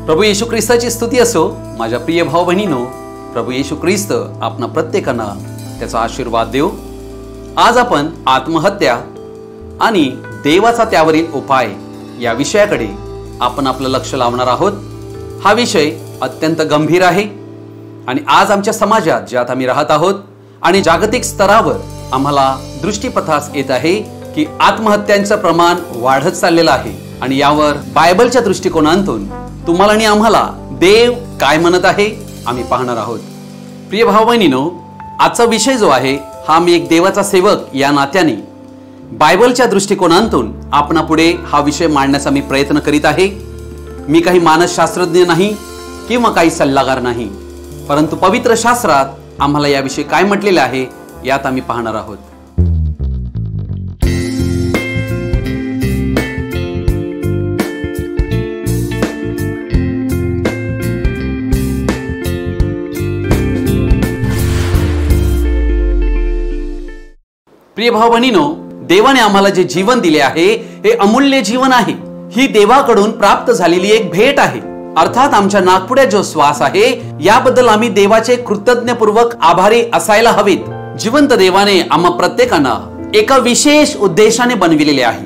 प्रभू येशू ख्रिस्ताची स्तुती असो। माझ्या प्रिय भाऊ बहिणीनो, प्रभू येशू ख्रिस्त आपणा प्रत्येकांना त्याचा आशीर्वाद देव। आज आपण आत्महत्या आणि देवाचा त्यावरील उपाय या विषयाकडे आपण आपलं लक्ष लावणार आहोत। हा विषय अत्यंत गंभीर आहे आणि आज आमच्या समाजात ज्यात आम्ही राहत आहोत आणि जागतिक स्तरावर आम्हाला दृष्टीपथास येत आहे की आत्महत्यांचं प्रमाण वाढत चाललेलं आहे आणि यावर बायबलच्या दृष्टिकोनातून तुम्हाला आणि आम्हाला देव काय म्हणत आहे आम्ही पाहणार आहोत। प्रिय भाऊ बहिणीनो, आजचा विषय जो आहे हा मी एक देवाचा सेवक या नात्याने बायबलच्या दृष्टिकोनातून आपणापुढे हा विषय मांडण्याचा मी प्रयत्न करीत आहे। मी काही मानसशास्त्रज्ञ नाही किंवा काही सल्लागार नाही, परंतु पवित्र शास्त्रात आम्हाला याविषयी काय म्हटलेले आहे यात आम्ही पाहणार आहोत। प्रिय भाऊ बहिणीनो, देवाने आम्हाला जे जीवन दिले आहे हे अमूल्य जीवन आहे। ही देवाकडून प्राप्त झालेली एक भेट आहे। अर्थात आमच्या नाकपुड्यात जो श्वास आहे याबद्दल आम्ही देवाचे कृतज्ञपूर्वक आभारी असायला हवेत। जिवंत देवाने आम्हा प्रत्येकांना एका विशेष उद्देशाने बनविलेले आहे।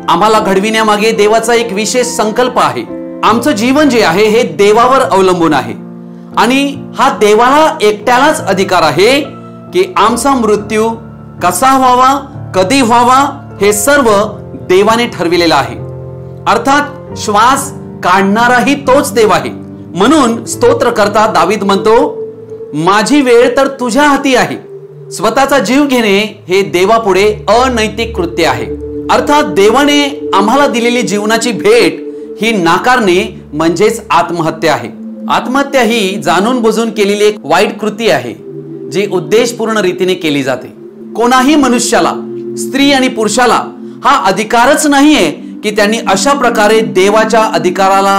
आम्हाला घडविण्यामागे देवाचा एक विशेष संकल्प आहे। आमचं जीवन जे आहे हे देवावर अवलंबून आहे आणि हा देवाला एकट्यालाच अधिकार आहे की आमचा मृत्यू कसा व्हावा, कधी व्हावा हे सर्व देवाने ठरविलेलं आहे। अर्थात श्वास काढणाराही तोच देव आहे। म्हणून स्तोत्रकर्ता दावीद म्हणतो, माझी वेळ तर तुझ्या हाती आहे। स्वतःचा जीव घेणे हे देवापुढे अनैतिक कृत्य आहे। अर्थात देवाने आम्हाला दिलेली जीवनाची भेट ही नाकारणे म्हणजेच आत्महत्या आहे। आत्महत्या ही जाणून बुजून केलेली एक वाईट कृती आहे जी उद्देशपूर्ण रीतीने केली जाते। कोणाही मनुष्याला, स्त्री आणि पुरुषाला हा अधिकारच नाहीये की त्यांनी अशा प्रकारे देवाच्या अधिकाराला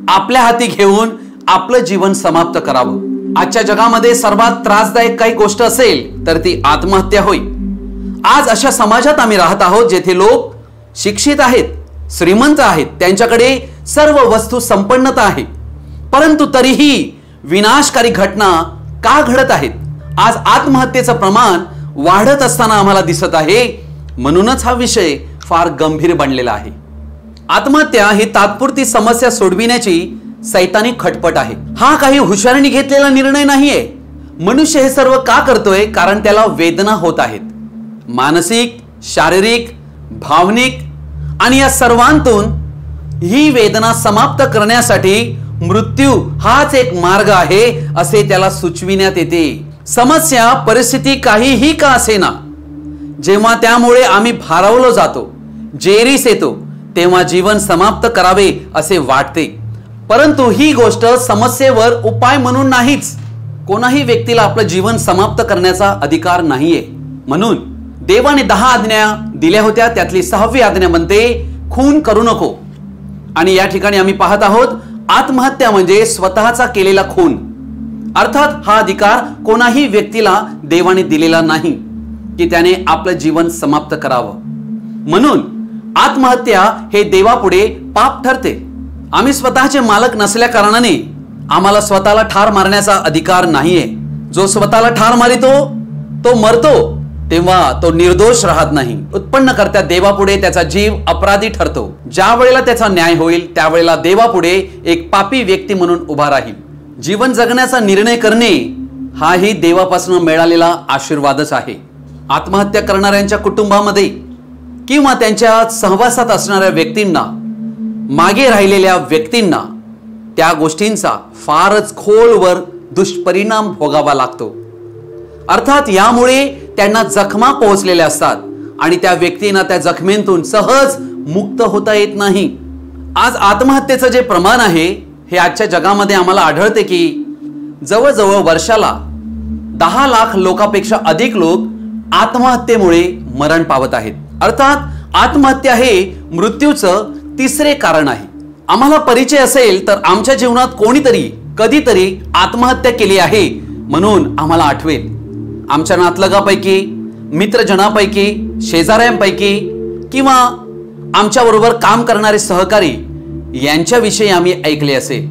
आपल्या हाती घेऊन आपलं जीवन समाप्त करावं। आजच्या जगामध्ये सर्वात त्रासदायक काही गोष्ट असेल तर ती आत्महत्या होय। आज अशा समाजात आम्ही राहत आहोत जेथे लोक शिक्षित आहेत, श्रीमंत आहेत, त्यांच्याकडे सर्व वस्तू संपन्नता आहे, परंतु तरीही विनाशकारी घटना का घडत आहेत? आज आत्महत्येचं प्रमाण वाढत असताना आम्हाला दिसत आहे। म्हणूनच हा विषय फार गंभीर बनलेला आहे। आत्महत्या ही तात्पुरती समस्या सोडविण्याची सैतानी खटपट आहे। हा काही हुशारीने घेतलेला निर्णय नाहीये। मनुष्य हे सर्व का करतोय? कारण त्याला वेदना होत आहेत, मानसिक, शारीरिक, भावनिक, आणि या सर्वांतून ही वेदना समाप्त करण्यासाठी मृत्यू हाच एक मार्ग आहे असे त्याला सुचविण्यात येते। समस्या, परिस्थिती काहीही का असेना, जेव्हा त्यामुळे आम्ही भारावलो जातो, जेरीस येतो, तेव्हा जीवन समाप्त करावे असे वाटते। परंतु ही गोष्ट समस्येवर उपाय म्हणून नाहीच। कोणाही व्यक्तीला आपलं जीवन समाप्त करण्याचा अधिकार नाहीये। म्हणून देवाने 10 आज्ञा दिल्या होत्या, त्यातली 6वी आज्ञा म्हणते, खून करू नको। आणि या ठिकाणी आम्ही पाहत आहोत आत्महत्या म्हणजे स्वतःचा केलेला खून। अर्थात हा अधिकार कोणाही व्यक्तीला देवाने दिलेला नाही की त्याने आपलं जीवन समाप्त करावं। म्हणून आत्महत्या हे देवापुढे पाप ठरते। आम्ही स्वतःचे मालक नसल्या कारणाने आम्हाला स्वतःला ठार मारण्याचा अधिकार नाहीये। जो स्वतःला ठार मारितो तो मरतो, तेव्हा तो निर्दोष राहत नाही। उत्पन्नकर्त्या देवापुढे त्याचा जीव अपराधी ठरतो। ज्या वेळेला त्याचा न्याय होईल त्यावेळेला देवापुढे एक पापी व्यक्ती म्हणून उभा राहील। जीवन जगण्याचा निर्णय करणे हाही देवापासून मिळालेला आशीर्वादच आहे। आत्महत्या करणाऱ्यांच्या कुटुंबामध्ये किंवा त्यांच्या सहवासात असणाऱ्या व्यक्तींना, मागे राहिलेल्या व्यक्तींना त्या गोष्टींचा फारच खोलवर दुष्परिणाम भोगावा लागतो। अर्थात यामुळे त्यांना जखमा पोहोचलेल्या असतात आणि त्या व्यक्तींना त्या जखमेतून सहज मुक्त होता येत नाही। आज आत्महत्येचं जे प्रमाण आहे हे आजच्या जगामध्ये आम्हाला आढळते की जवळजवळ वर्षाला 10 लाख लोकांपेक्षा अधिक लोक आत्महत्येमुळे मरण पावत आहेत। अर्थात आत्महत्या हे मृत्यूचं तिसरे कारण आहे। आम्हाला परिचय असेल तर आमच्या जीवनात कोणीतरी कधीतरी आत्महत्या केली आहे म्हणून आम्हाला आठवेल। आमच्या नातलगापैकी, मित्रजनापैकी, शेजाऱ्यांपैकी किंवा आमच्या बरोबर काम करणारे सहकारी यांच्याविषयी आम्ही ऐकले असेल।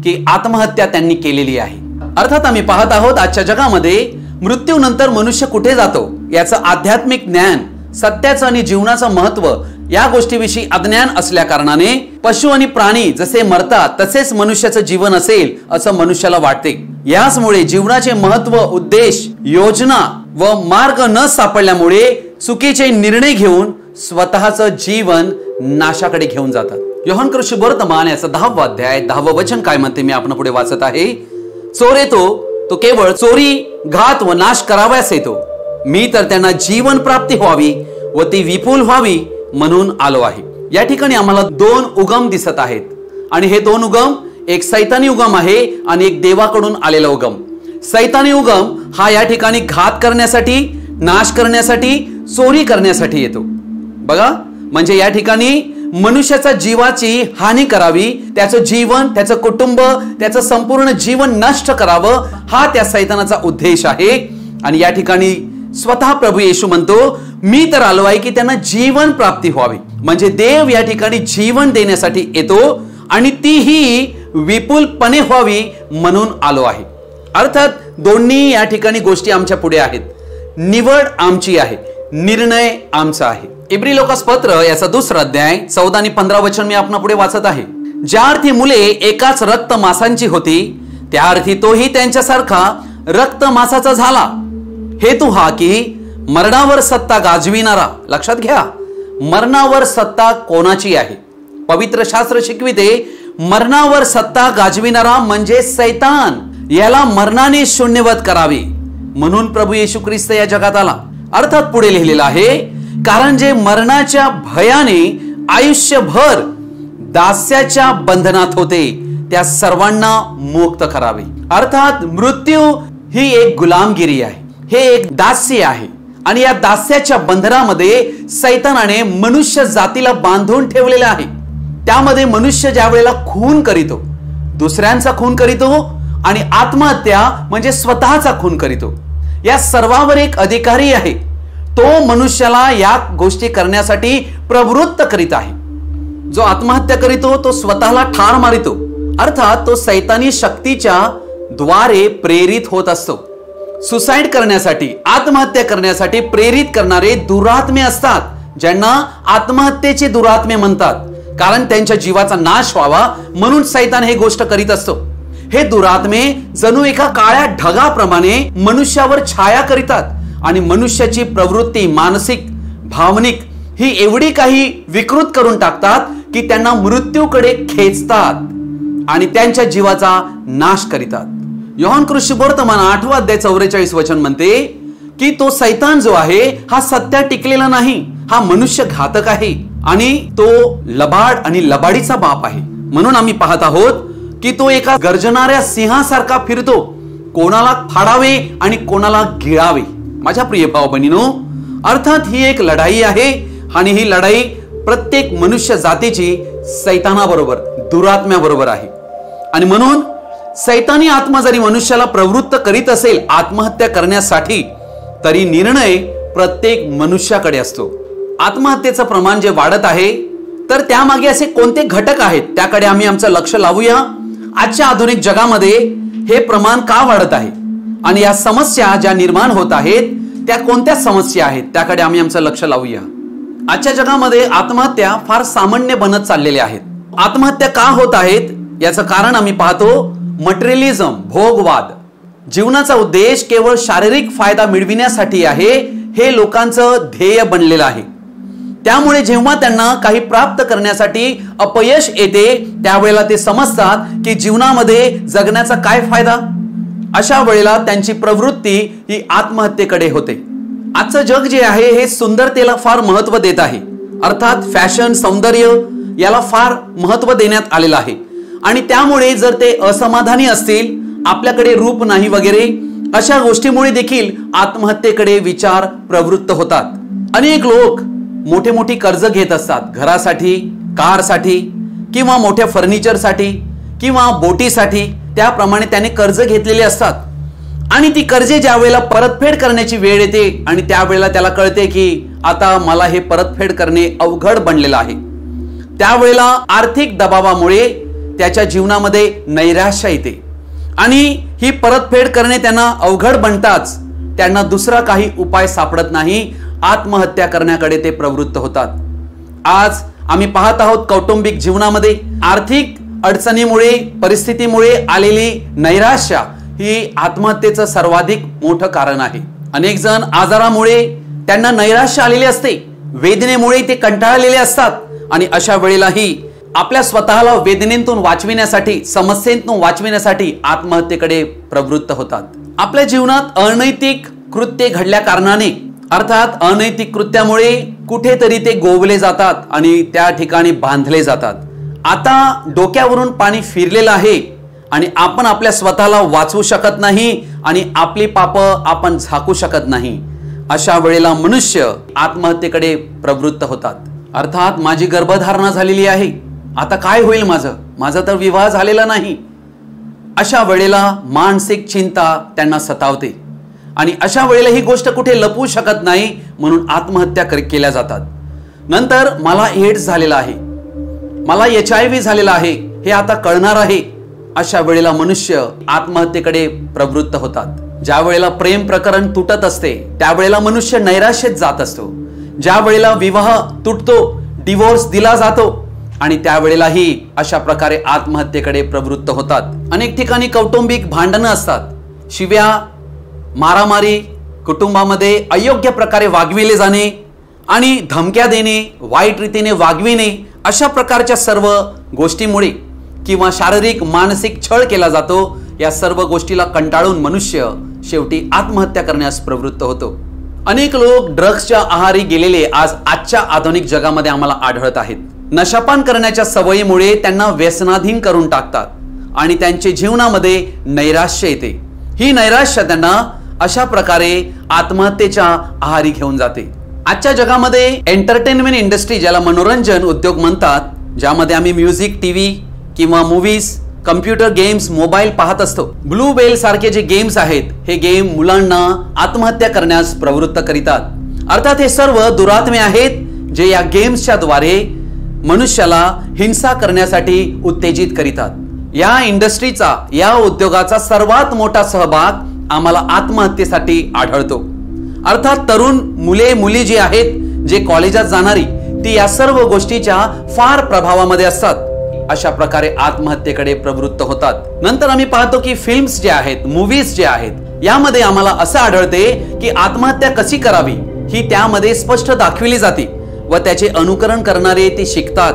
की आत्महत्या त्यांनी केलेली आहे. अर्थात आम्ही पाहत आहोत आजच्या जगामध्ये मृत्यूनंतर मनुष्य कुठे जातो याचं आध्यात्मिक ज्ञान, सत्याचं आणि जीवनाचं महत्व या गोष्टीविषयी अज्ञान असल्या कारणाने पशु आणि प्राणी जसे मरतात तसेच मनुष्याचं जीवन असेल असं मनुष्याला वाटते. याचमुळे जीवनाचे महत्व, उद्देश, योजना व मार्ग न सापडल्यामुळे चुकीचे निर्णय घेऊन स्वतःचं जीवन नाशाकडे घेऊन जातात. योहान सुवर्तमान याचा 10वा अध्याय 10वं वचन काय म्हणते मी आपण पुढे वाचत आहे. चोर येतो तो केवळ चोरी, घात व नाश करावयास येतो. मी तर त्यांना जीवन प्राप्ती व्हावी व ती विपुल व्हावी म्हणून आलो आहे. या ठिकाणी आम्हाला 2 उगम दिसत आहेत आणि हे 2 उगम एक सैतानी उगम आहे आणि एक देवाकडून आलेला उगम. सैतानी उगम हा या ठिकाणी घात करण्यासाठी, नाश करण्यासाठी, चोरी करण्यासाठी येतो. बघा, म्हणजे या ठिकाणी मनुष्याच्या जीवाची हानी करावी, त्याचं जीवन, त्याचं कुटुंब, त्याचं संपूर्ण जीवन नष्ट करावं हा त्या सैतानाचा उद्देश आहे. आणि या ठिकाणी स्वतः प्रभू येशू म्हणतो, मी तर आलो आहे की त्यांना जीवन प्राप्ती व्हावी. म्हणजे देव या ठिकाणी जीवन देण्यासाठी येतो आणि तीही विपुलपणे व्हावी म्हणून आलो आहे. अर्थात दोन्ही या ठिकाणी गोष्टी आमच्या पुढे आहेत. निवड आमची आहे, निर्णय आमचा आहे. इब्री लोकास पत्र याचा 2रा अध्याय 14 आणि 15 वचन मी आपणा पुढे वाचत आहे. ज्या अर्थी मुले एकाच रक्त मासांची होती त्या अर्थी तोही त्यांच्यासारखा रक्त मासाचा झाला. हेतू हा की मरणावर सत्ता गाजविणारा, लक्षात घ्या, मरणावर सत्ता कोणाची आहे? पवित्र शास्त्र शिकविते मरणावर सत्ता गाजविणारा म्हणजे सैतान, याला मरणाने शून्यवत करावे म्हणून प्रभू येशू ख्रिस्त या जगात आला. अर्थात पुढे लिहिलेलं आहे, कारण जे मरणाच्या भयाने आयुष्यभर दास्याच्या बंधनात होते त्या सर्वांना मुक्त करावे. अर्थात मृत्यू ही एक गुलामगिरी आहे, हे एक दास्य आहे आणि या दास्याच्या बंधनामध्ये सैतानाने मनुष्य जातीला बांधून ठेवलेले आहे. त्यामध्ये मनुष्य ज्या वेळेला खून करीतो, दुसऱ्यांचा खून करीतो आणि आत्महत्या म्हणजे स्वतःचा खून करीतो, या सर्वावर एक अधिकारी आहे. तो मनुष्याला या गोष्टी करण्यासाठी प्रवृत्त करीत आहे. जो आत्महत्या करीतो तो स्वतःला ठार मारितो. अर्थात तो सैतानी शक्तीच्या द्वारे प्रेरित होत असतो. सुसाइड करण्यासाठी, आत्महत्या करण्यासाठी प्रेरित करणारे दुरात्मे असतात, ज्यांना आत्महत्येचे दुरात्मे म्हणतात, कारण त्यांच्या जीवाचा नाश व्हावा म्हणून सैतान हे गोष्ट करीत असतो. हे दुरात्मे जणू एका काळ्या ढगाप्रमाणे मनुष्यावर छाया करीतात आणि मनुष्याची प्रवृत्ती, मानसिक, भावनिक ही एवढी काही विकृत करून टाकतात की त्यांना मृत्यूकडे खेचतात आणि त्यांच्या जीवाचा नाश करीतात. योहान सुवर्तमान 8वा अध्याय 44 वचन म्हणते की तो सैतान जो आहे हा सत्या टिकलेला नाही, हा मनुष्य घातक आहे आणि तो लबाड आणि लबाडीचा बाप आहे. म्हणून आम्ही पाहत आहोत की तो एका गर्जणाऱ्या सिंहासारखा फिरतो, कोणाला फाडावे आणि कोणाला गिळावे. माझ्या प्रिय भाऊ बहिणीनो, अर्थात ही एक लढाई आहे आणि ही लढाई प्रत्येक मनुष्य जातीची सैतानाबरोबर, दुरात्म्याबरोबर आहे. आणि म्हणून सैतानी आत्मा जरी मनुष्याला प्रवृत्त करीत असेल आत्महत्या करण्यासाठी, तरी निर्णय प्रत्येक मनुष्याकडे असतो. आत्महत्येचं प्रमाण जे वाढत आहे तर त्यामागे असे कोणते घटक आहेत त्याकडे आम्ही आमचं लक्ष लावूया. आजच्या आधुनिक जगामध्ये हे प्रमाण का वाढत आहे आणि या समस्या ज्या निर्माण होत आहेत त्या कोणत्या समस्या आहेत त्याकडे आम्ही आमचं लक्ष लावूया. आजच्या जगामध्ये आत्महत्या फार सामान्य बनत चाललेल्या आहेत. आत्महत्या का होत आहेत याचं कारण आम्ही पाहतो, मटेरियलिझम, भोगवाद. जीवनाचा उद्देश केवळ शारीरिक फायदा मिळविण्यासाठी आहे हे लोकांचं ध्येय बनलेलं आहे. त्यामुळे जेव्हा त्यांना काही प्राप्त करण्यासाठी अपयश येते त्यावेळेला ते समजतात की जीवनामध्ये जगण्याचा काय फायदा. अशा वेळेला त्यांची प्रवृत्ती ही आत्महत्येकडे होते. आजचं जग जे आहे हे सुंदरतेला फार महत्व देत आहे. अर्थात फॅशन, सौंदर्य याला फार महत्व देण्यात आलेलं आहे आणि त्यामुळे जर ते असमाधानी असतील, आपल्याकडे रूप नाही वगैरे अशा गोष्टीमुळे देखील आत्महत्येकडे विचार प्रवृत्त होतात. अनेक लोक मोठे मोठी कर्ज घेत असतात, घरासाठी, कारसाठी किंवा मोठ्या फर्निचरसाठी किंवा बोटीसाठी. त्याप्रमाणे त्याने कर्ज घेतलेले असतात आणि ती कर्जे ज्या वेळेला परतफेड करण्याची वेळ येते आणि त्यावेळेला त्याला कळते की आता मला हे परतफेड करणे अवघड बनलेलं आहे, त्यावेळेला आर्थिक दबावामुळे त्याच्या जीवनामध्ये नैराश्य येते आणि ही परतफेड करणे त्यांना अवघड बनताच त्यांना दुसरा काही उपाय सापडत नाही, आत्महत्या करण्याकडे ते प्रवृत्त होतात. आज आम्ही पाहत आहोत कौटुंबिक जीवनामध्ये आर्थिक अडचणीमुळे परिस्थितीमुळे आलेली नैराश्य ही आत्महत्येचं सर्वाधिक मोठं कारण आहे. अनेक जण आजारामुळे त्यांना नैराश्य आलेले असते, वेदनेमुळे ते कंटाळलेले असतात आणि अशा वेळेलाही आपल्या स्वतःला वेदनेतून वाचविण्यासाठी समस्येतून वाचविण्यासाठी आत्महत्येकडे प्रवृत्त होतात. आपल्या जीवनात अनैतिक कृत्ये घडल्या कारणाने अर्थात अनैतिक कृत्यामुळे कुठेतरी ते गोवले जातात आणि त्या ठिकाणी बांधले जातात. आता डोक्यावरून पाणी फिरलेलं आहे आणि आपण आपल्या स्वतःला वाचवू शकत नाही आणि आपली पापं आपण झाकू शकत नाही. अशा वेळेला मनुष्य आत्महत्येकडे प्रवृत्त होतात. अर्थात माझी गर्भधारणा झालेली आहे, आता काय होईल माझा तर विवाह झालेला नाही. अशा वेळेला मानसिक चिंता त्यांना सतावते आणि अशा वेळेला ही गोष्ट कुठे लपवू शकत नाही म्हणून आत्महत्या केल्या जातात. नंतर मला एड्स झालेला आहे, मला HIV झालेला आहे हे आता कळणार आहे. अशा वेळेला मनुष्य आत्महत्येकडे प्रवृत्त होतात. ज्या वेळेला प्रेम प्रकरण तुटत असते त्यावेळेला मनुष्य नैराश्येत जात असतो. ज्या वेळेला विवाह तुटतो, डिवोर्स दिला जातो आणि त्यावेळेलाही अशा प्रकारे आत्महत्येकडे प्रवृत्त होतात. अनेक ठिकाणी कौटुंबिक भांडणं असतात, शिव्या, मारामारी, कुटुंबामध्ये अयोग्य प्रकारे वागविले जाणे आणि धमक्या देणे, वाईट रीतीने वागविणे, अशा प्रकारच्या सर्व गोष्टीमुळे किंवा शारीरिक मानसिक छळ केला जातो. या सर्व गोष्टीला कंटाळून मनुष्य शेवटी आत्महत्या करण्यास प्रवृत्त होतो. अनेक लोक ड्रग्सच्या आहारी गेलेले आजच्या आधुनिक जगामध्ये आम्हाला आढळत आहेत. नशापान करण्याच्या सवयीमुळे त्यांना व्यसनाधीन करून टाकतात आणि त्यांच्या जीवनामध्ये नैराश्य येते. ही नैराश्य त्यांना अशा प्रकारे आत्महत्येच्या आहारी घेऊन जाते. आजच्या जगामध्ये एंटरटेनमेंट इंडस्ट्री, ज्याला मनोरंजन उद्योग म्हणतात, ज्यामध्ये आम्ही म्युझिक, टीव्ही किंवा मूव्हीज, कम्प्युटर गेम्स, मोबाईल पाहत असतो. ब्लू वेल सारखे जे गेम्स आहेत हे गेम मुलांना आत्महत्या करण्यास प्रवृत्त करीतात. अर्थात हे सर्व दुरात्मे आहेत जे या गेम्सच्या द्वारे मनुष्याला हिंसा करण्यासाठी उत्तेजित करीतात. या इंडस्ट्रीचा, या उद्योगाचा सर्वात मोठा सहभाग आम्हाला आत्महत्येसाठी आढळतो. अर्थात तरुण मुले मुली जी आहेत, जे कॉलेजात जाणारी, ती या सर्व गोष्टीच्या फार प्रभावामध्ये असतात. अशा प्रकारे आत्महत्येकडे प्रवृत्त होतात. नंतर आम्ही पाहतो की फिल्म्स जे आहेत, मूव्हीज जे आहेत, यामध्ये आम्हाला असं आढळते की आत्महत्या कशी करावी ही त्यामध्ये स्पष्ट दाखविली जाते व त्याचे अनुकरण करणारे ते शिकतात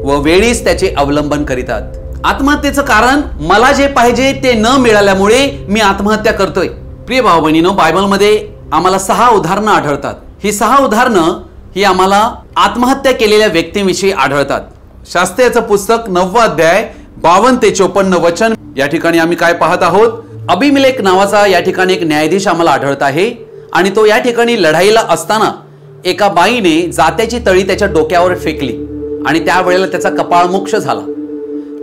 व वेळीच त्याचे अवलंबन करीतात. आत्महत्येचं कारण मला जे पाहिजे ते न मिळाल्यामुळे मी आत्महत्या करतोय. प्रिय भाऊ बहिणींनो, बायबलमध्ये आम्हाला 6 उदाहरणं आढळतात. ही 6 उदाहरणं ही आम्हाला आत्महत्या केलेल्या व्यक्तींविषयी आढळतात. शास्त्रीचं पुस्तक 9 अध्याय 52 ते 54 वचन, या ठिकाणी आम्ही काय पाहत आहोत? अबिमेलेक नावाचा या ठिकाणी एक न्यायाधीश आम्हाला आढळत आहे आणि तो या ठिकाणी लढाईला असताना एका बाईने जात्याची तळी त्याच्या डोक्यावर फेकली आणि त्यावेळेला त्याचा कपाळ मोक्ष झाला.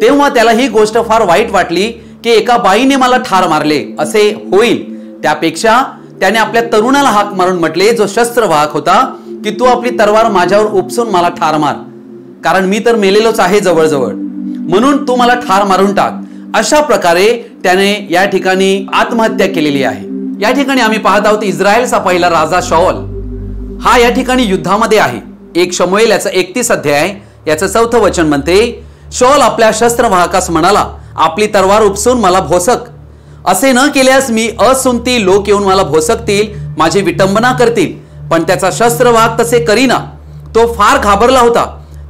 तेव्हा त्याला ही गोष्ट फार वाईट वाटली की एका बाईने मला ठार मारले, असे होईल त्यापेक्षा त्याने आपल्या तरुणाला हाक मारून म्हटले, जो शस्त्रवाहक होता, की तू आपली तलवार माझ्यावर उपसून मला ठार मार, कारण मी तर मेलेलोच आहे जवळजवळ, म्हणून तू मला ठार मारून टाक. अशा प्रकारे त्याने या ठिकाणी आत्महत्या केलेली आहे. या ठिकाणी आम्ही पाहत आहोत इस्रायलचा पहिला राजा शाऊल हा या ठिकाणी युद्धामध्ये आहे. 1 शमूएल याचा 31 अध्याय याचं 4थं वचन म्हणते, शाऊल आपल्या शस्त्रवाहकास म्हणाला, आपली तलवार उपसून मला भोसक, असे न केल्यास मी असुनती लोक येऊन मला भोसकतील, माझी विटंबना करतील. पण त्याचा शस्त्रवाहक तसे करीना. तो फार घाबरला होता.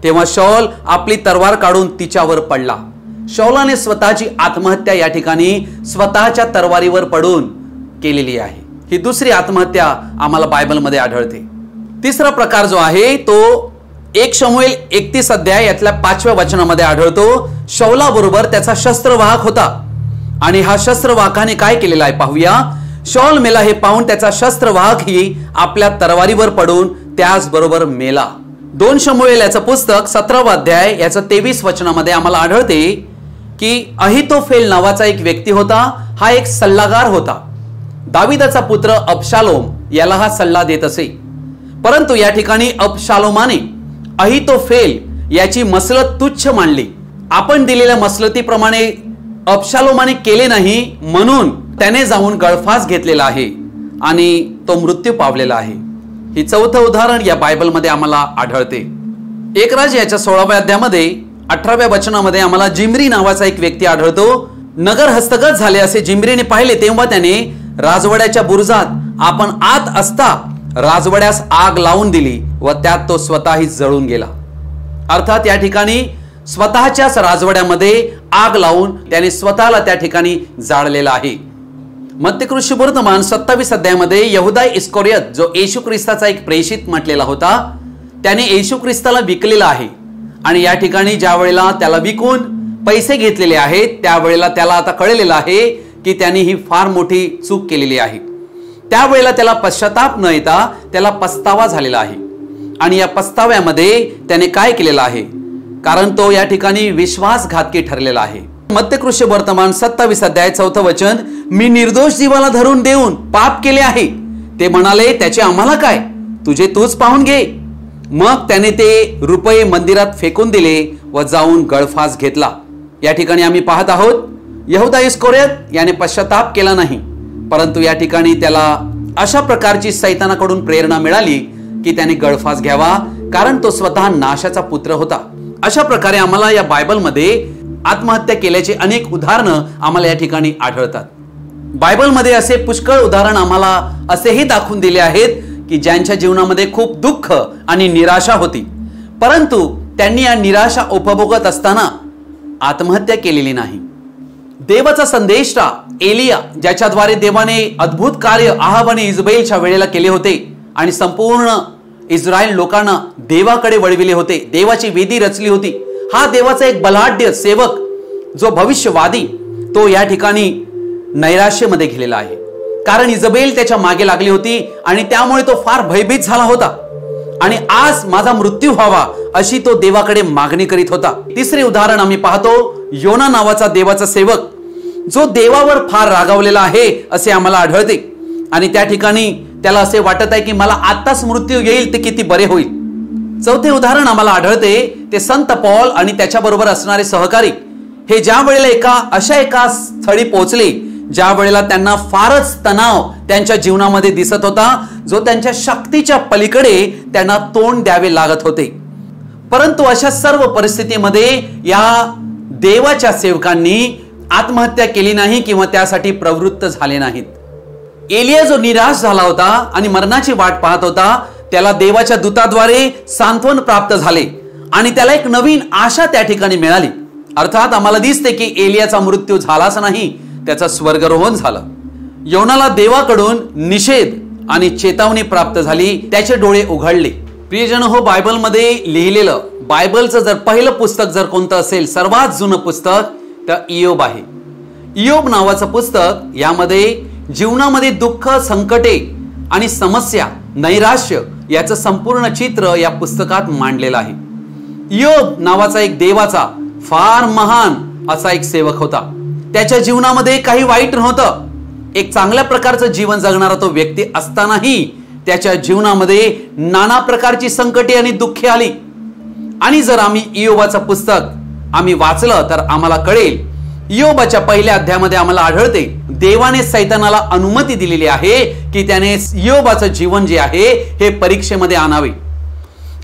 तेव्हा शाऊल आपली तलवार काढून तिच्यावर पडला. शाऊलाने स्वतःची आत्महत्या या ठिकाणी स्वतःच्या तलवारीवर पडून केलेली आहे. ही दुसरी आत्महत्या आम्हाला बायबलमध्ये आढळते. तिसरा प्रकार जो आहे तो 1 शमूएल 31 अध्याय यातल्या 5व्या वचनामध्ये आढळतो. शाऊलाबरोबर त्याचा शस्त्रवाहक होता आणि हा शस्त्रवाहकाने काय केलेला आहे पाहूया. शाऊल मेला हे पाहून त्याचा शस्त्रवाहक ही आपल्या तलवारीवर पडून त्याचबरोबर मेला. 2 शमूएल याचं पुस्तक 17वा अध्याय याचं 23 वचनामध्ये आम्हाला आढळते की अहितोफेल नावाचा एक व्यक्ती होता. हा एक सल्लागार होता. दाविदाचा पुत्र अबशालोम याला हा सल्ला देत असे. परंतु या ठिकाणी अबशालोमाने अहितोफेल याची मसलत तुच्छ मानली आपण दिलेल्या मसलतीप्रमाणे अबशालोमाने केले नाही, म्हणून त्याने जाऊन गळफास घेतलेला आहे आणि तो मृत्यू पावलेला आहे. ही चौथं उदाहरण या बायबलमध्ये आम्हाला आढळते. एक राजा याच्या 16व्या अध्यायामध्ये 18व्या वचनामध्ये आम्हाला जिम्री नावाचा एक व्यक्ती आढळतो. नगर हस्तगत झाले असे जिम्रीने पाहिले, तेव्हा त्याने राजवाड्याच्या बुरुजात आपण आत असता राजवाड्यास आग लावून दिली व त्यात तो स्वतःही जळून गेला. अर्थात या ठिकाणी स्वतःच्याच राजवाड्यामध्ये आग लावून त्याने स्वतःला त्या ठिकाणी जाळलेला आहे. मत्तेकृष्ण वर्तमान 27 अध्यायामध्ये यहुदा इस्करियोत, जो येशू ख्रिस्ताचा एक प्रेषित म्हटलेला होता, त्याने येशू ख्रिस्ताला विकलेला आहे. आणि या ठिकाणी ज्या वेळेला त्याला विकून पैसे घेतलेले आहेत, त्यावेळेला त्याला आता कळलेलं आहे की त्याने ही फार मोठी चूक केलेली आहे. त्यावेळेला त्याला पश्चाताप न येता त्याला पस्तावा झालेला आहे. आणि या पस्ताव्यामध्ये त्याने काय केलेलं आहे, कारण तो या ठिकाणी विश्वासघातकी ठरलेला आहे. मत्तेकृष्ण वर्तमान 27 अध्याय 4 वचन, मी निर्दोष जीवाला धरून देऊन पाप केले आहे. ते म्हणाले, त्याचे आम्हाला काय, तुझे तूच पाहून घे. मग त्याने ते रुपये मंदिरात फेकून दिले व जाऊन गळफास घेतला. या ठिकाणी आम्ही पाहत आहोत यहुदा इस्करियोत याने पश्चाताप केला नाही, परंतु या ठिकाणी त्याला अशा प्रकारची सैतानाकडून प्रेरणा मिळाली की त्याने गळफास घ्यावा, कारण तो स्वतः नाशाचा पुत्र होता. अशा प्रकारे आम्हाला या बायबलमध्ये आत्महत्या केल्याचे अनेक उदाहरणं आम्हाला या ठिकाणी आढळतात. बायबलमध्ये असे पुष्कळ उदाहरण आम्हाला असेही दाखवून दिले आहेत की ज्यांच्या जीवनामध्ये खूप दुःख आणि निराशा होती, परंतु त्यांनी या निराशा उपभोगत असताना आत्महत्या केलेली नाही. देवाचा संदेष्टा एलिया, ज्याच्याद्वारे देवाने अद्भुत कार्य आहाब आणि इजबेलच्या वेळेला केले होते आणि संपूर्ण इस्रायल लोकांना देवाकडे वळविले होते, देवाची वेदी रचली होती, हा देवाचा एक बलाढ्य सेवक जो भविष्यवादी, तो या ठिकाणी नैराश्यमध्ये गेलेला आहे. कारण इजबेल त्याच्या मागे लागली होती आणि त्यामुळे तो फार भयभीत झाला होता आणि आज माझा मृत्यू व्हावा अशी तो देवाकडे मागणी करीत होता. तिसरे उदाहरण आम्ही पाहतो, योना नावाचा देवाचा सेवक जो देवावर फार रागावलेला आहे असे आम्हाला आढळते. आणि त्या ठिकाणी त्याला असे वाटत आहे की मला आताच मृत्यू येईल ते किती बरे होईल. चौथे उदाहरण आम्हाला आढळते ते संत पौल आणि त्याच्याबरोबर असणारे सहकारी, हे ज्या वेळेला अशा एका स्थळी पोहोचले ज्या वेळेला त्यांना फारच तणाव त्यांच्या जीवनामध्ये दिसत होता, जो त्यांच्या शक्तीच्या पलीकडे त्यांना तोंड द्यावे लागत होते. परंतु अशा सर्व परिस्थितीमध्ये या देवाच्या सेवकांनी आत्महत्या केली नाही किंवा त्यासाठी प्रवृत्त झाले नाहीत. एलिया जो निराश झाला होता आणि मरणाची वाट पाहत होता, त्याला देवाच्या दूताद्वारे सांत्वन प्राप्त झाले आणि त्याला एक नवीन आशा त्या ठिकाणी मिळाली. अर्थात आम्हाला दिसते की एलियाचा मृत्यू झालाच नाही, त्याचा स्वर्गारोहण झालं. योनाला देवाकडून निषेध आणि चेतावणी प्राप्त झाली, त्याचे डोळे उघडले. प्रियजन हो, बायबलमध्ये लिहिलेलं बायबलचं जर पहिलं पुस्तक जर कोणतं असेल, सर्वात जुनं पुस्तक, तर इयोब आहे. इयोब नावाचं पुस्तक, यामध्ये जीवनामध्ये दुःख, संकटे आणि समस्या, नैराश्य याचं संपूर्ण चित्र या पुस्तकात मांडलेलं आहे. इयोब नावाचा एक देवाचा फार महान असा एक सेवक होता. त्याच्या जीवनामध्ये काही वाईट नव्हतं. एक चांगल्या प्रकारचं जीवन जगणारा तो व्यक्ती असतानाही त्याच्या जीवनामध्ये नाना प्रकारची संकटे आणि दुःखे आली. आणि जर आम्ही इयोबाचं पुस्तक आम्ही वाचलं तर आम्हाला कळेल, इयोबाच्या पहिल्या अध्यायामध्ये आम्हाला आढळते देवाने सैतानाला अनुमती दिलेली आहे की त्याने इयोबाचं जीवन जे आहे हे परीक्षेमध्ये आणावे.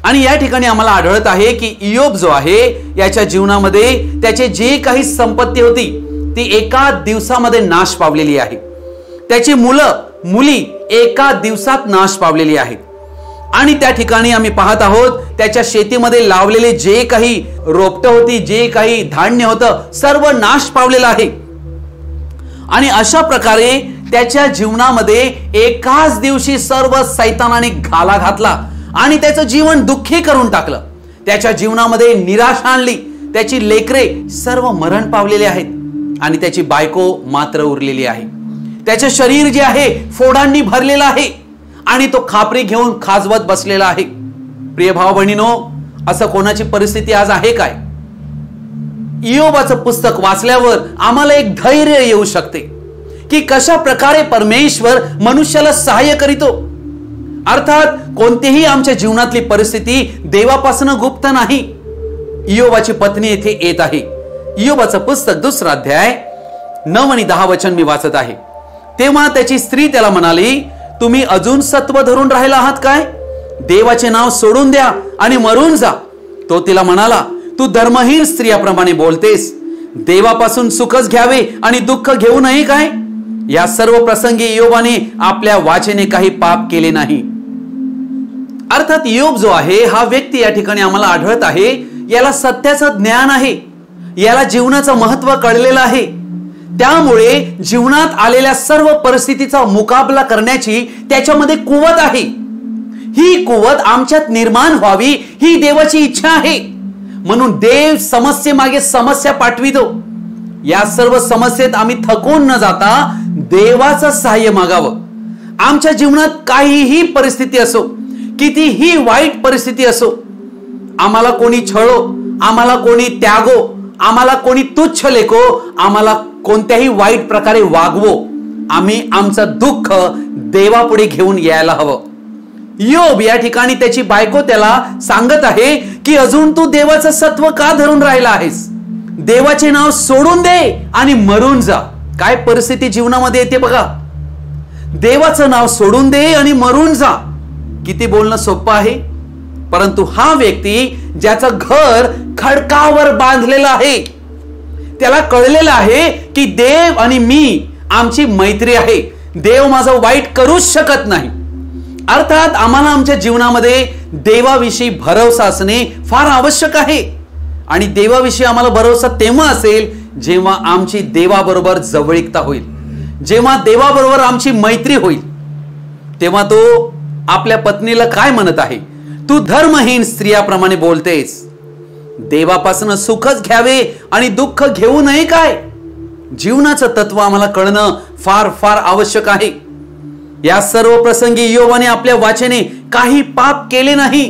आणि या ठिकाणी आम्हाला आढळत आहे की इयोब जो आहे याच्या जीवनामध्ये त्याचे जे काही संपत्ती होती ती एका दिवसामध्ये नाश पावलेली आहे. त्याची मुली एका दिवसात नाश पावलेली आहेत. आणि त्या ठिकाणी आम्ही पाहत आहोत त्याच्या शेतीमध्ये लावलेले जे काही रोपटं होती, जे काही धान्य होतं, सर्व नाश पावलेलं आहे. आणि अशा प्रकारे त्याच्या जीवनामध्ये एकाच दिवशी सर्व सैतानाने घाला घातला आणि त्याचं जीवन दुःखी करून टाकलं. त्याच्या जीवनामध्ये निराशा आणली. त्याची लेकरे सर्व मरण पावलेले आहेत आणि त्याची बायको मात्र उरलेली आहे. त्याचे शरीर जे आहे फोडांनी भरलेलं आहे आणि तो खापरी घेऊन खाजवत बसलेला आहे. प्रिय भाऊ बहिणीनो, असं कोणाची परिस्थिती आज आहे काय? इयोबाचं पुस्तक वाचल्यावर आम्हाला एक धैर्य येऊ शकते की कशा प्रकारे परमेश्वर मनुष्याला सहाय्य करीतो. अर्थात कोणतीही आमच्या जीवनातली परिस्थिती देवापासून गुप्त नाही. इयोबाची पत्नी येथे येत आहे इयोबाचं पुस्तक 2 अध्याय 9 आणि 10 वचन मी वाचत आहे. तेव्हा त्याची स्त्री त्याला म्हणाली, तुम्ही अजून सत्व धरून राहिला आहात काय? देवाचे नाव सोडून द्या आणि मरून जा. तो तिला म्हणाला, तू धर्महीन स्त्रियाप्रमाणे बोलतेस. देवापासून सुखच घ्यावे आणि दुःख घेऊ नये काय? या सर्व प्रसंगी इयोबाने आपल्या वाचेने काही पाप केले नाही. अर्थात इयोब जो आहे हा व्यक्ती या ठिकाणी आम्हाला आढळत आहे, याला सत्याचं ज्ञान आहे, याला जीवनाचं महत्व कळलेलं आहे. त्यामुळे जीवनात आलेल्या सर्व परिस्थितीचा मुकाबला करण्याची त्याच्यामध्ये कुवत आहे. ही कुवत आमच्यात निर्माण व्हावी ही देवाची इच्छा आहे. म्हणून देव समस्येमागे समस्या पाठवितो. या सर्व समस्येत आम्ही थकून न जाता देवाचं सहाय्य मागावं. आमच्या जीवनात काहीही परिस्थिती असो, कितीही वाईट परिस्थिती असो, आम्हाला कोणी छळो, आम्हाला कोणी त्यागो, आम्हाला कोणी तुच्छ लेखो, आम्हाला कोणत्याही वाईट प्रकारे वागवो, आम्ही आमचं दुःख देवापुढे घेऊन यायला हवं. इयोब या ठिकाणी त्याची बायको त्याला सांगत आहे की अजून तू देवाचं सत्व का धरून राहिला आहेस? देवाचे नाव सोडून दे आणि मरून जा. काय परिस्थिती जीवनामध्ये येते बघा. देवाचं नाव सोडून दे आणि मरून जा. किती बोलणं सोपं आहे, परंतु हा व्यक्ती ज्याचं घर खडकावर बांधलेलं आहे, त्याला कळलेलं आहे की देव आणि मी आमची मैत्री आहे. देव माझं वाईट करूच शकत नाही. अर्थात आम्हाला आमच्या जीवनामध्ये देवाविषयी भरोसा असणे फार आवश्यक आहे. आणि देवाविषयी आम्हाला भरोसा तेव्हा असेल जेव्हा आमची देवाबरोबर जवळीकता होईल, जेव्हा देवाबरोबर आमची मैत्री होईल. तेव्हा तो आपल्या पत्नीला काय म्हणत आहे? तू धर्महीन स्त्रियाप्रमाणे बोलतेस. देवापासून सुखच घ्यावे आणि दुःख घेऊ नये काय? जीवनाचं तत्व आम्हाला कळणं फार फार आवश्यक आहे. या सर्व प्रसंगी इयोबाने आपल्या वाचेने काही पाप केले नाही.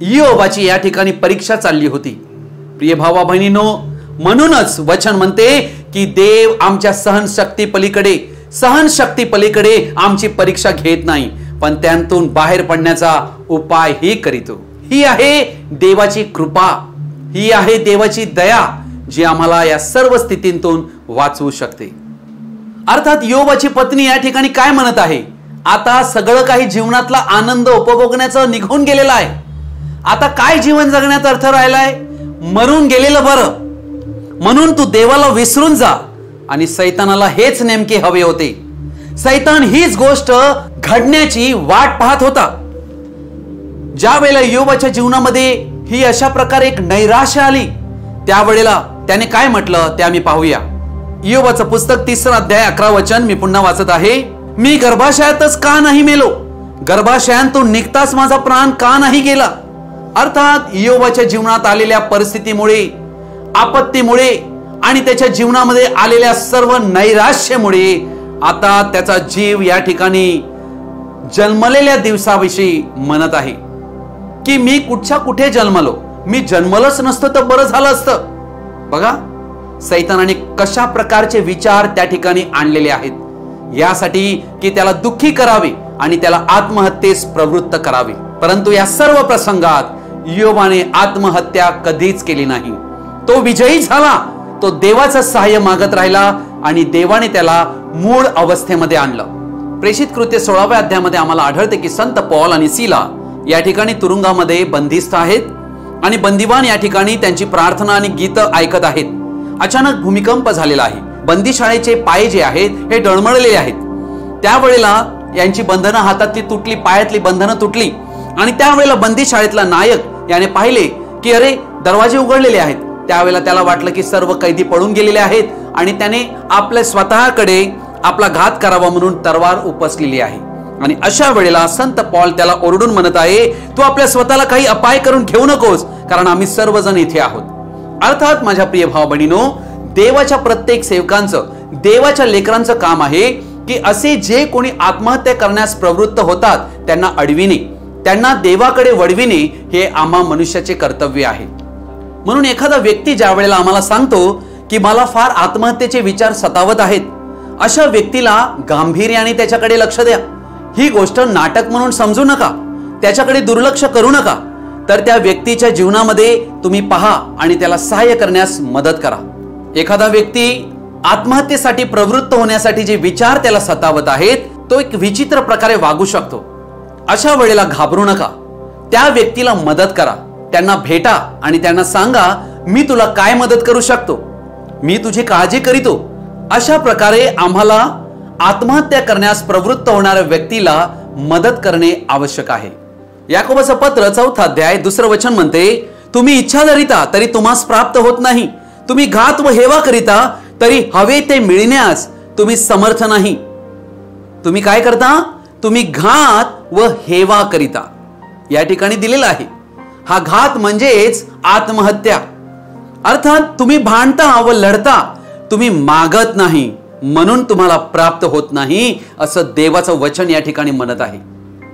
इयोबाची या ठिकाणी परीक्षा चालली होती. प्रिय भावा बहिणीनो, म्हणूनच वचन म्हणते की देव आमच्या सहनशक्ती पलीकडे आमची परीक्षा घेत नाही, पण त्यातून बाहेर पडण्याचा उपाय ही करीतो. ही आहे देवाची कृपा, ही आहे देवाची दया, जी आम्हाला या सर्व स्थितीतून वाचवू शकते. अर्थात इयोबाची पत्नी या ठिकाणी काय म्हणत आहे? आता सगळं काही जीवनातला आनंद उपभोगण्याचं निघून गेलेलं आहे. आता काय जीवन जगण्यात अर्थ राहिलाय? मरून गेलेलं बरं. म्हणून तू देवाला विसरून जा. आणि सैतानाला हेच नेमके हवे होते. सैतान हीच गोष्ट घडण्याची वाट पाहत होता. ज्या वेळेला इयोबाच्या जीवनामध्ये ही अशा प्रकारे एक नैराश्य आली, त्यावेळेला त्याने काय म्हटलं ते आम्ही पाहूया. इयोबाचं पुस्तक 3 अध्याय 11 वचन मी पुन्हा वाचत आहे. मी गर्भाशयातच का नाही मेलो? गर्भाशयातून निघताच माझा प्राण का नाही गेला? अर्थात इयोबाच्या जीवनात आलेल्या परिस्थितीमुळे, आपत्तीमुळे आणि त्याच्या जीवनामध्ये आलेल्या सर्व नैराश्यामुळे आता त्याचा जीव या ठिकाणी जन्मलेल्या दिवसाविषयी म्हणत आहे की मी कुठे जन्मलो, मी जन्मलोच नसतो तर बरं झालं असतं. बघा, सैतानाने कशा प्रकारचे विचार त्या ठिकाणी आणलेले आहेत, यासाठी की त्याला दुःखी करावे आणि त्याला आत्महत्येस प्रवृत्त करावे. परंतु या सर्व प्रसंगात इयोबाने आत्महत्या कधीच केली नाही. तो विजयी झाला. तो देवाचं सहाय्य मागत राहिला आणि देवाने त्याला मूळ अवस्थेमध्ये आणलं. प्रेषित कृत्य 16व्या अध्यायामध्ये आम्हाला आढळते की संत पौल आणि सीला या ठिकाणी तुरुंगामध्ये बंदिस्त आहेत आणि बंदिवान या ठिकाणी त्यांची प्रार्थना आणि गीत ऐकत आहेत. अचानक भूमिकंप झालेला आहे. बंदीशाळेचे पाय जे आहेत हे डळमळलेले आहेत. त्यावेळेला यांची बंधनं हातातली तुटली, पायातली बंधनं तुटली आणि त्यावेळेला बंदीशाळेतला नायक याने पाहिले की अरे दरवाजे उघडलेले आहेत. त्यावेळेला त्याला वाटलं की सर्व कैदी पळून गेलेले आहेत आणि त्याने आपल्या स्वतःकडे आपला घात करावा म्हणून तलवार उपसलेली आहे. आणि अशा वेळेला संत पौल त्याला ओरडून म्हणत आहे, तू आपल्या स्वतःला काही अपाय करून घेऊ नकोस, कारण आम्ही सर्वजण इथे आहोत. अर्थात माझ्या प्रिय भाव बहिणीनो, देवाच्या प्रत्येक सेवकांचं, देवाच्या लेकरांचं काम आहे की असे जे कोणी आत्महत्या करण्यास प्रवृत्त होतात त्यांना अडविणे, त्यांना देवाकडे वळविणे हे आम्हा मनुष्याचे कर्तव्य आहे. म्हणून एखादा व्यक्ती ज्या वेळेला आम्हाला सांगतो की मला फार आत्महत्येचे विचार सतावत आहेत, अशा व्यक्तीला गांभीर्याने त्याच्याकडे लक्ष द्या. ही गोष्ट नाटक म्हणून समजू नका, त्याच्याकडे दुर्लक्ष करू नका, तर त्या व्यक्तीच्या जीवनामध्ये तुम्ही पहा आणि त्याला सहाय्य करण्यास मदत करा. एखादा व्यक्ती आत्महत्येसाठी प्रवृत्त होण्यासाठी जे विचार त्याला सतावत आहेत तो एक विचित्र प्रकारे वागू शकतो. अशा वेळेला घाबरू नका. त्या व्यक्तीला मदत करा, त्यांना भेटा आणि त्यांना सांगा, मी तुला काय मदत करू शकतो, मी तुझी काळजी करीतो. अशा प्रकारे आम्हाला आत्महत्या करण्यास प्रवृत्त होणाऱ्या व्यक्तीला मदत करणे आवश्यक आहे. याकोबाचं पत्र 4 अध्याय 2 वचन म्हणते, तुम्ही इच्छा धरिता तरी तुम्हास प्राप्त होत नाही, तुम्ही घात व हेवा करिता तरी हवे ते मिळण्यास तुम्ही समर्थ नाही. तुम्ही काय करता? तुम्ही घात व हेवा करिता. या ठिकाणी दिलेला आहे. हा घात म्हणजेच आत्महत्या. अर्थात तुम्ही भांडता व लढता, तुम्ही मागत नाही म्हणून तुम्हाला प्राप्त होत नाही, असं देवाचं वचन या ठिकाणी म्हणत आहे.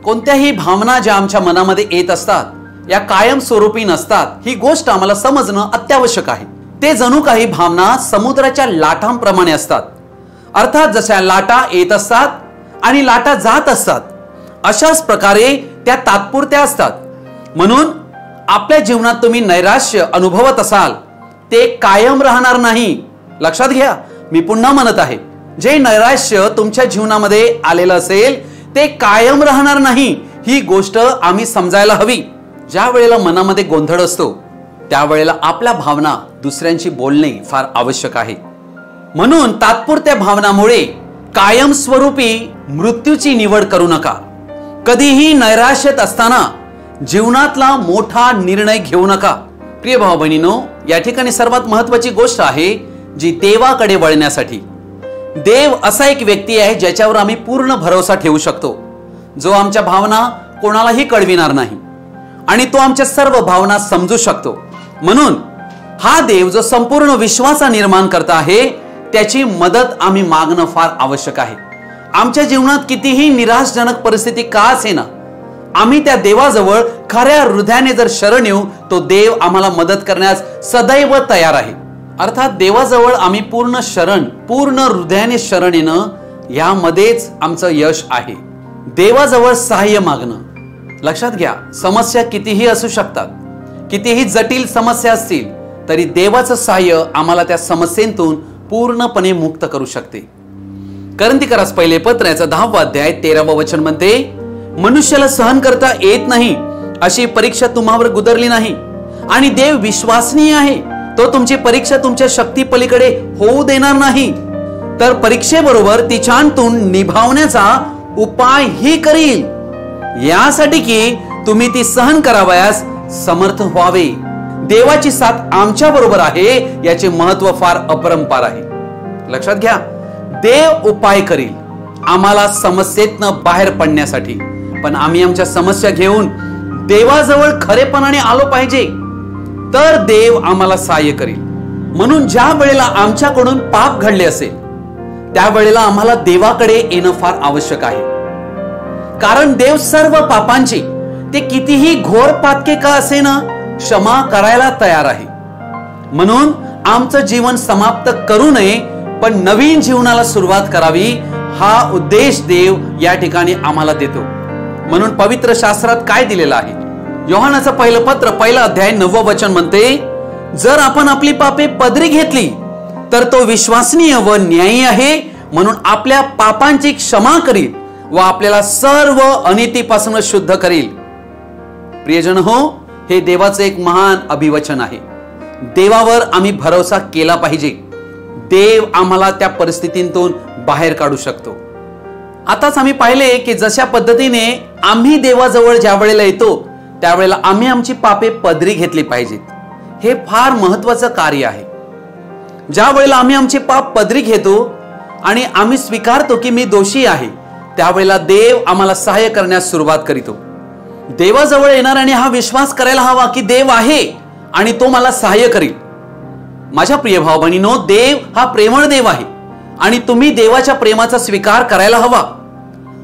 कोणत्याही भावना ज्या आमच्या मनामध्ये येत असतात या कायमस्वरूपी नसतात. ही गोष्ट आम्हाला समजणं अत्यावश्यक आहे. ते जणू काही भावना समुद्राच्या लाटांप्रमाणे असतात. अर्थात जशा लाटा येत असतात आणि लाटा जात असतात, अशाच प्रकारे त्या तात्पुरत्या असतात. म्हणून आपल्या जीवनात तुम्ही नैराश्य अनुभवत असाल ते कायम राहणार नाही. लक्षात घ्या, मी पुन्हा म्हणत आहे, जे नैराश्य तुमच्या जीवनामध्ये आलेलं असेल ते कायम राहणार नाही. ही गोष्ट आम्ही समजायला हवी. ज्या वेळेला मनामध्ये गोंधळ असतो त्यावेळेला आपल्या भावना दुसऱ्यांशी बोलणे फार आवश्यक आहे. म्हणून तात्पुरत्या भावनामुळे कायमस्वरूपी मृत्यूची निवड करू नका. कधीही नैराश्यात असताना जीवनातला मोठा निर्णय घेऊ नका. प्रिय भाऊ बहिणींनो, या ठिकाणी सर्वात महत्वाची गोष्ट आहे जी देवाकडे वळण्यासाठी. देव असा एक व्यक्ती आहे ज्याच्यावर आम्ही पूर्ण भरोसा ठेवू शकतो, जो आमच्या भावना कोणालाही कळविणार नाही आणि तो आमच्या सर्व भावना समजू शकतो. म्हणून हा देव जो संपूर्ण विश्वाचा निर्माण करता आहे त्याची मदत आम्ही मागणं फार आवश्यक आहे. आमच्या जीवनात कितीही निराशजनक परिस्थिती का असेना, आम्ही त्या देवाजवळ खऱ्या हृदयाने जर शरण येऊ तो देव आम्हाला मदत करण्यास सदैव तयार आहे. अर्थात देवाजवळ आम्ही पूर्ण हृदयाने शरण येणं यामध्येच आमचं यश आहे. देवाजवळ सहाय्य मागणं. लक्षात घ्या, समस्या कितीही असू शकतात, कितीही जटिल समस्या असतील तरी देवाचं सहाय्य आम्हाला त्या समस्येतून पूर्णपणे मुक्त करू शकते. कोरिन्थीकरास पहिले पत्र याचा 10 अध्याय 13 वचन म्हणते, मनुष्याला सहन करता येत नाही अशी परीक्षा तुम्हावर गुदरली नाही आणि देव विश्वासनीय आहे, तो तुमची परीक्षा तुमच्या शक्ती पलीकडे होऊ देणार नाही, तर परीक्षेबरोबर तिच्यातून निभावण्याचा उपाय ही करील, यासाठी की तुम्ही ती सहन करावयास समर्थ व्हावे. देवाची साथ आमच्या बरोबर आहे याचे महत्व फार अपरंपार आहे. लक्षात घ्या, देव उपाय करील आम्हाला समस्येतनं बाहेर पडण्यासाठी. पण आम्ही आमच्या समस्या घेऊन देवाजवळ खरेपणाने आलो पाहिजे, तर देव आम्हाला सहाय्य करील. म्हणून ज्या वेळेला आमच्याकडून पाप घडले असेल त्यावेळेला आम्हाला देवाकडे येणं फार आवश्यक आहे. कारण देव सर्व पापांची, ते कितीही घोर पातके का असेना, क्षमा करायला तयार आहे. म्हणून आमचं जीवन समाप्त करू नये पण नवीन जीवनाला सुरुवात करावी, हा उद्देश देव या ठिकाणी आम्हाला देतो. म्हणून पवित्र शास्त्रात काय दिलेलं आहे? योहानाचं पहिलं पत्र 1 अध्याय 9 वचन म्हणते, जर आपण आपली पापे पदरी घेतली तर तो विश्वासनीय व न्यायी आहे, म्हणून आपल्या पापांची क्षमा करील व आपल्याला सर्व अनितीपासून शुद्ध करील. प्रियजन हो, हे देवाचं एक महान अभिवचन आहे. देवावर आम्ही भरोसा केला पाहिजे. देव आम्हाला त्या परिस्थितीतून बाहेर काढू शकतो. आताच आम्ही पाहिले की जशा पद्धतीने आम्ही देवाजवळ ज्या वेळेला येतो त्यावेळेला आम्ही आमची पापे पदरी घेतली पाहिजेत. हे फार महत्वाचं कार्य आहे. ज्या वेळेला आम्ही आमचे पाप पदरी घेतो आणि आम्ही स्वीकारतो की मी दोषी आहे, त्यावेळेला देव आम्हाला सहाय्य करण्यास सुरुवात करीतो. देवाजवळ येणाऱ्याने हा विश्वास करायला हवा की देव आहे आणि तो मला सहाय्य करील. माझ्या प्रिय भाऊ बहिणींनो, देव हा प्रेमळ देव आहे आणि तुम्ही देवाच्या प्रेमाचा स्वीकार करायला हवा.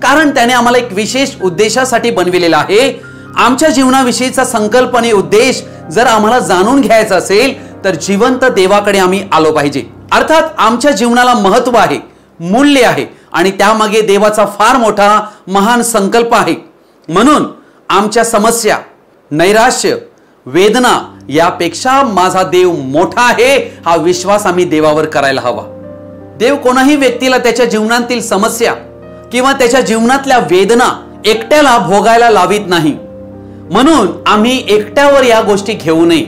कारण त्याने आम्हाला एक विशेष उद्देशासाठी बनविलेला आहे. आमच्या जीवनाविषयीचा संकल्प आणि उद्देश जर आम्हाला जाणून घ्यायचा असेल तर जिवंत देवाकडे आम्ही आलो पाहिजे. अर्थात आमच्या जीवनाला महत्व आहे, मूल्य आहे आणि त्यामागे देवाचा फार मोठा महान संकल्प आहे. म्हणून आमच्या समस्या, नैराश्य, वेदना यापेक्षा माझा देव मोठा आहे हा विश्वास आम्ही देवावर करायला हवा. देव कोणाही व्यक्तीला त्याच्या जीवनातील समस्या किंवा त्याच्या जीवनातल्या वेदना एकट्याला भोगायला लावित नाही. म्हणून आम्ही एकट्यावर या गोष्टी घेऊ नये.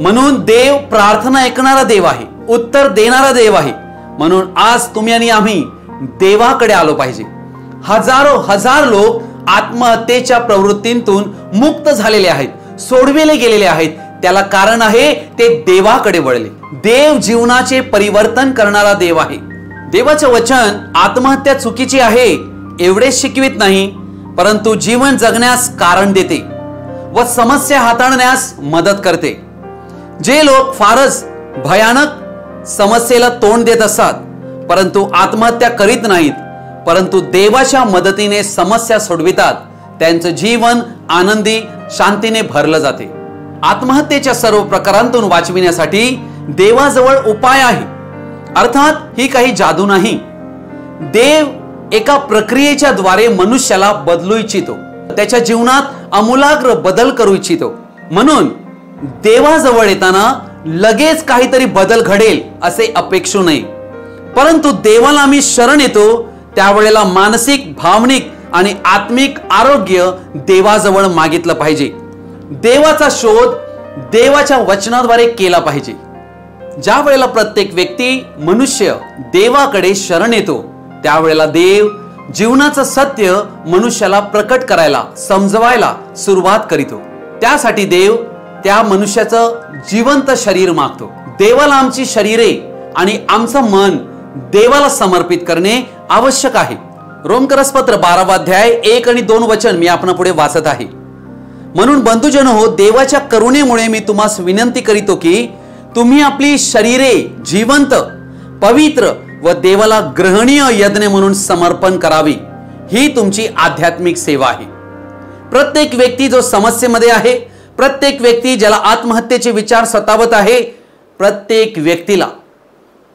म्हणून देव प्रार्थना ऐकणारा देव आहे, उत्तर देणारा देव आहे. म्हणून आज तुम्ही आणि आम्ही देवाकडे आलो पाहिजे. हजार लोक आत्महत्येच्या प्रवृत्तींतून मुक्त झालेले आहेत, सोडविले गेलेले आहेत. त्याला कारण आहे ते देवाकडे वळले. देव जीवनाचे परिवर्तन करणारा देव आहे. देवाचे वचन आत्महत्या चुकीची आहे एवढेच शिकवित नाही, परंतु जीवन जगण्यास कारण देते व समस्या हाताळण्यास मदत करते. जे लोक फारच भयानक समस्येला तोंड देत असतात परंतु आत्महत्या करीत नाहीत, परंतु देवाच्या मदतीने समस्या सोडवितात, त्यांचं जीवन आनंदी शांतीने भरलं जाते. आत्महत्येच्या सर्व प्रकारांतून वाचविण्यासाठी देवाजवळ उपाय आहे. अर्थात ही काही जादू नाही. देव एका प्रक्रियेच्या द्वारे मनुष्याला बदलू इच्छितो, त्याच्या जीवनात आमूलाग्र बदल करू इच्छितो. म्हणून देवाजवळ येताना लगेच काहीतरी बदल घडेल असे अपेक्षू नये, परंतु देवाला आम्ही शरण येतो त्यावेळेला मानसिक, भावनिक आणि आत्मिक आरोग्य देवाजवळ मागितलं पाहिजे. देवाचा शोध देवाच्या वचनाद्वारे केला पाहिजे. ज्या वेळेला प्रत्येक व्यक्ती, मनुष्य देवाकडे शरण येतो त्यावेळेला देव जीवनाचं सत्य मनुष्याला प्रकट करायला, समजवायला सुरुवात करीतो. त्यासाठी देव त्या मनुष्याचं जिवंत शरीर मागतो. देवाला आमची शरीरे आणि आमचं मन देवाला समर्पित करणे आवश्यक आहे. रोमकरसपत्र 12 अध्याय 1 आणि 2 वचन मी आपणा पुढे वाचत आहे. म्हणून बंधुजन हो, देवाच्या करुणेमुळे मी तुम्हास विनंती करीतो की तुम्ही आपली शरीरे जिवंत, पवित्र व देवाला ग्रहणीय यज्ञ म्हणून समर्पण करावी. ही तुमची आध्यात्मिक सेवा आहे. प्रत्येक व्यक्ती जो समस्येमध्ये आहे, प्रत्येक व्यक्ती ज्याला आत्महत्येचे विचार सतावत आहे, प्रत्येक व्यक्तीला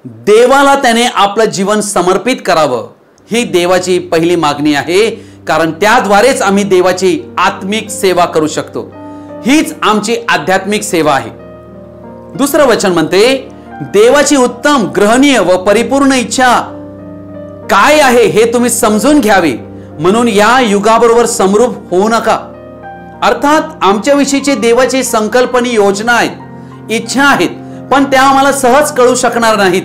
देवाला त्याने आपलं जीवन समर्पित करावं ही देवाची पहिली मागणी आहे. कारण त्याद्वारेच आम्ही देवाची आत्मिक सेवा करू शकतो. हीच आमची आध्यात्मिक सेवा आहे. दुसरं वचन म्हणते, देवाची उत्तम, ग्रहणीय व परिपूर्ण इच्छा काय आहे हे तुम्ही समजून घ्यावे, म्हणून या युगाबरोबर समरूप होऊ नका. अर्थात आमच्याविषयीचे देवाची संकल्पनी योजना आहेत, इच्छा आहेत, पण त्या आम्हाला सहज कळू शकणार नाहीत.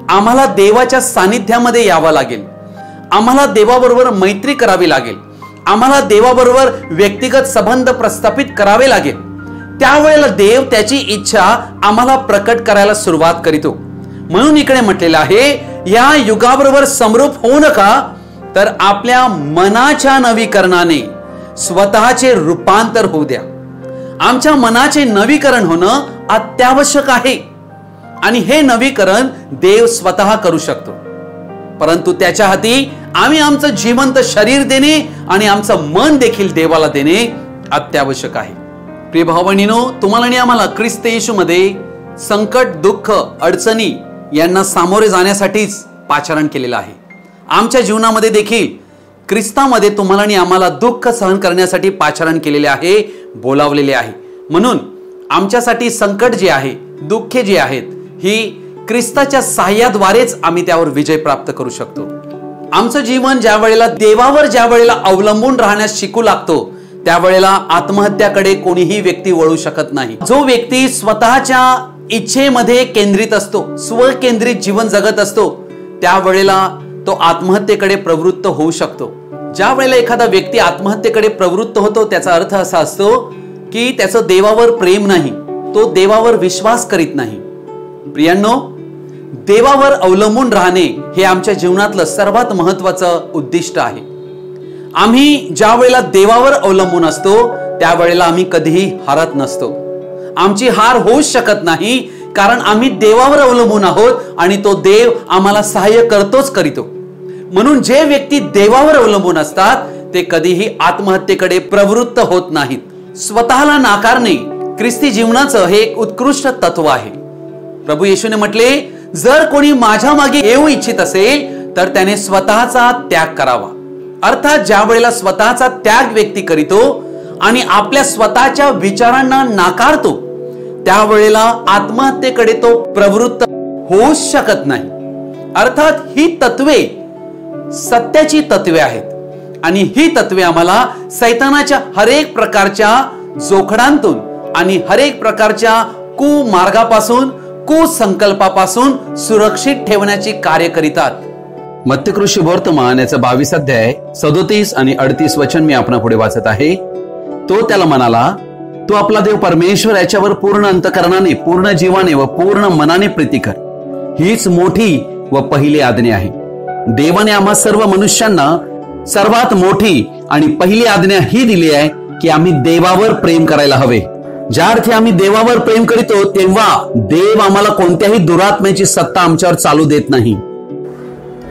आम्हाला देवाच्या सानिध्यामध्ये यावं लागेल. आम्हाला देवाबरोबर मैत्री करावी लागेल. आम्हाला देवाबरोबर व्यक्तिगत संबंध प्रस्थापित करावे लागेल. त्यावेळेला देव त्याची इच्छा आम्हाला प्रकट करायला सुरुवात करीतो. म्हणून इकडे म्हटलेलं आहे, या युगाबरोबर समरूप होऊ नका, तर आपल्या मनाच्या नवीकरणाने स्वतःचे रूपांतर होऊ द्या. आमच्या मनाचे नवीकरण होणं अत्यावश्यक आहे आणि हे नवीकरण देव स्वतः करू शकतो. परंतु त्याच्या हाती आम्ही आमचं जिवंत शरीर देणे आणि आमचं मन देखील देवाला देणे अत्यावश्यक आहे. प्रिय भाऊ बहिणींनो, तुम्हाला आणि आम्हाला ख्रिस्त येशूमध्ये संकट, दुःख, अडचणी यांना सामोरे जाण्यासाठीच पाचारण केलेलं आहे. आमच्या जीवनामध्ये देखील ख्रिस्तामध्ये तुम्हाला आणि आम्हाला दुःख सहन करण्यासाठी पाचारण केलेले आहे, बोलावलेले आहे. म्हणून आमच्यासाठी संकट जे आहे, दुःखे जे आहेत, ही ख्रिस्ताच्या सहाय्याद्वारेच आम्ही त्यावर विजय प्राप्त करू शकतो. आमचं जीवन ज्या वेळेला देवावर ज्या वेळेला अवलंबून राहण्यास शिकू लागतो त्यावेळेला आत्महत्याकडे कोणीही व्यक्ती वळू शकत नाही. जो व्यक्ती स्वतःच्या इच्छेमध्ये केंद्रित असतो, स्वकेंद्रित जीवन जगत असतो, त्यावेळेला तो आत्महत्येकडे प्रवृत्त होऊ शकतो. ज्या वेळेला एखादा व्यक्ती आत्महत्येकडे प्रवृत्त होतो त्याचा अर्थ असा असतो की त्याचं देवावर प्रेम नाही, तो देवावर विश्वास करीत नाही. प्रियांनो, देवावर अवलंबून राहणे हे आमच्या जीवनातलं सर्वात महत्वाचं उद्दिष्ट आहे. आम्ही ज्या वेळेला देवावर अवलंबून असतो त्यावेळेला आम्ही कधीही हारत नसतो. आमची हार होऊच शकत नाही, कारण आम्ही देवावर अवलंबून आहोत आणि तो देव आम्हाला सहाय्य करतोच करीतो. म्हणून जे व्यक्ती देवावर अवलंबून असतात ते कधीही आत्महत्येकडे प्रवृत्त होत नाहीत. स्वतःला नाकारणे ख्रिस्ती जीवनाचं हे एक उत्कृष्ट तत्व आहे. प्रभू येशूने म्हटले, जर कोणी माझ्या मागे येऊ इच्छित असेल तर त्याने स्वतःचा त्याग करावा. अर्थात ज्या वेळेला स्वतःचा त्याग व्यक्ती करीतो आणि आपल्या स्वतःच्या विचारांना नाकारतो, त्यावेळेला आत्महत्येकडे तो प्रवृत्त होऊच शकत नाही. अर्थात ही तत्वे सत्याची तत्वे आहेत आणि ही तत्वे आम्हाला सैतानाच्या हरेक प्रकारच्या जोखडांतून आणि हरेक प्रकारच्या कुमार्गापासून कुसंकल्पापासून सुरक्षित ठेवण्याची कार्य करीतात. मत्ती शुभवर्तमान याचा 22 अध्याय 37 आणि 38 वचन मी आपणा पुढे वाचत आहे. तो त्याला म्हणाला, तू आपला देव परमेश्वर याच्यावर पूर्ण अंतकरणाने, पूर्ण जीवाने व पूर्ण मनाने प्रीती कर. हीच मोठी व पहिली आज्ञा आहे. देवाने आम्हा सर्व मनुष्यांना सर्वात मोठी आणि पहिली आज्ञा ही दिली आहे की आम्ही देवावर प्रेम करायला हवे. ज्या अर्थी आम्ही देवावर प्रेम करीतो तेव्हा देव आम्हाला कोणत्याही दुरात्म्याची सत्ता आमच्यावर चालू देत नाही.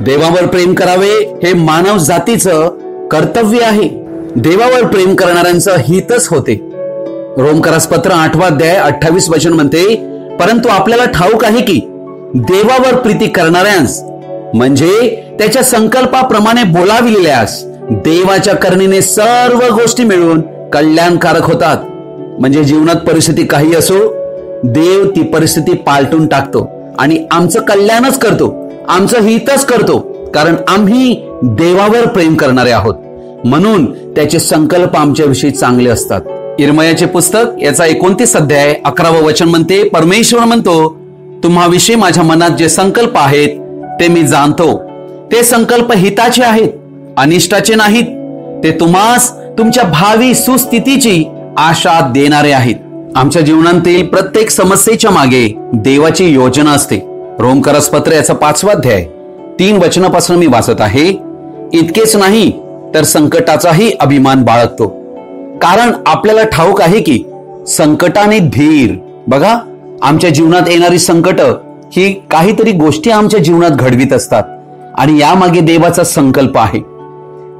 देवावर प्रेम करावे हे मानव जातीचं कर्तव्य आहे. देवावर प्रेम करणाऱ्यांचं हितच होते. रोमकरास पत्र 8 अध्याय 28 वचन म्हणते, परंतु आपल्याला ठाऊक आहे की देवावर प्रीती करणाऱ्यांस म्हणजे त्याच्या संकल्पाप्रमाणे बोलाविलेल्यास देवाच्या करणीने सर्व गोष्टी मिळून कल्याणकारक होतात. म्हणजे जीवनात परिस्थिती काही असो, देव ती परिस्थिती पालटून टाकतो आणि आमचं कल्याणच करतो, आमचं हितच करतो, कारण आम्ही देवावर प्रेम करणारे आहोत. म्हणून त्याचे संकल्प आमच्याविषयी चांगले असतात. इर्मयाचे पुस्तक याचा 29 अध्याय 11 वचन म्हणते, परमेश्वर म्हणतो, तुम्हाविषयी माझ्या मनात जे संकल्प आहेत ते मी जाणतो. ते संकल्प हिताचे आहेत, अनिष्टाचे नाहीत. ते तुम्हास तुमच्या भावी सुस्थितीची आशा देणारे आहेत. आमच्या जीवनातील प्रत्येक समस्येच्या मागे देवाची योजना असते. रोमकरास पत्र याचा 5 अध्याय 3 वचनापासून मी वाचत आहे. इतकेच नाही तर संकटाचाही अभिमान बाळगतो, कारण आपल्याला ठाऊक आहे की संकटाने धीर. बघा, आमच्या जीवनात येणारी संकट ही काहीतरी गोष्टी आमच्या जीवनात घडवीत असतात आणि यामागे देवाचा संकल्प आहे.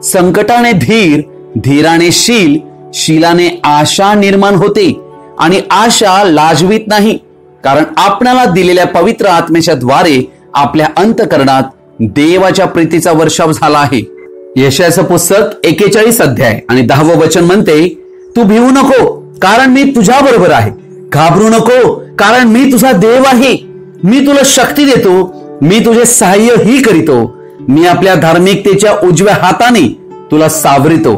संकटाने धीर, धीराने शील, शीलाने आशा निर्माण होते आणि आशा लाजवीत नाही, कारण आपणाला दिलेल्या पवित्र आत्म्याच्या द्वारे आपल्या अंतःकरणात देवाच्या प्रीतीचा वर्षाव झाला आहे. यशायाचं पुस्तक 41 अध्याय आणि 10 वचन म्हणते, तू भिवू नको, कारण मी तुझ्या बरोबर आहे. घाबरू नको, कारण मी तुझा देव आहे. मी तुला शक्ती देतो, मी तुझे सहाय्य ही करीतो. मी आपल्या धार्मिकतेच्या उजव्या हाताने तुला सावरितो.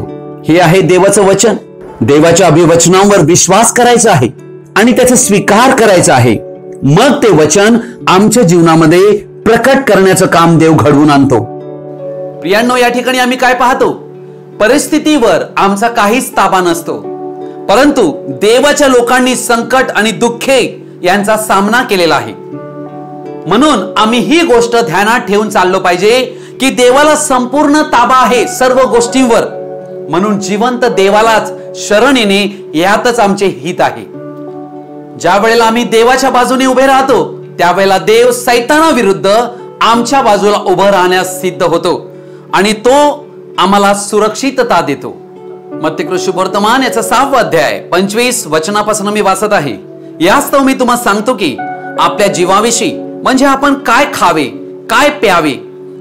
हे आहे देवाचं वचन. देवाच्या अभिवचनांवर विश्वास करायचा आहे आणि त्याचा स्वीकार करायचा आहे. मग ते वचन आमच्या जीवनामध्ये प्रकट करण्याचं काम देव घडवून आणतो. प्रियांनो, या ठिकाणी आम्ही काय पाहतो? परिस्थितीवर आमचा काहीच ताबा नसतो, परंतु देवाच्या लोकांनी संकट आणि दुःखे यांचा सामना केलेला आहे. म्हणून आम्ही ही गोष्ट ध्यानात ठेवून चाललो पाहिजे की देवाला संपूर्ण ताबा आहे सर्व गोष्टींवर. म्हणून जिवंत देवालाच शरण येणे यातच आमचे हित आहे. ज्या वेळेला आम्ही देवाच्या बाजूने उभे राहतो त्यावेळेला देव सैतानाविरुद्ध आमच्या बाजूला उभं राहण्यास सिद्ध होतो आणि तो आम्हाला सुरक्षितता देतो. मत्ती शुभवर्तमान याचा 6 अध्याय 25 वचनापासून मी वाचत आहे. यास्तव मी तुम्हाला सांगतो की आपल्या जीवाविषयी म्हणजे आपण काय खावे, काय प्यावे,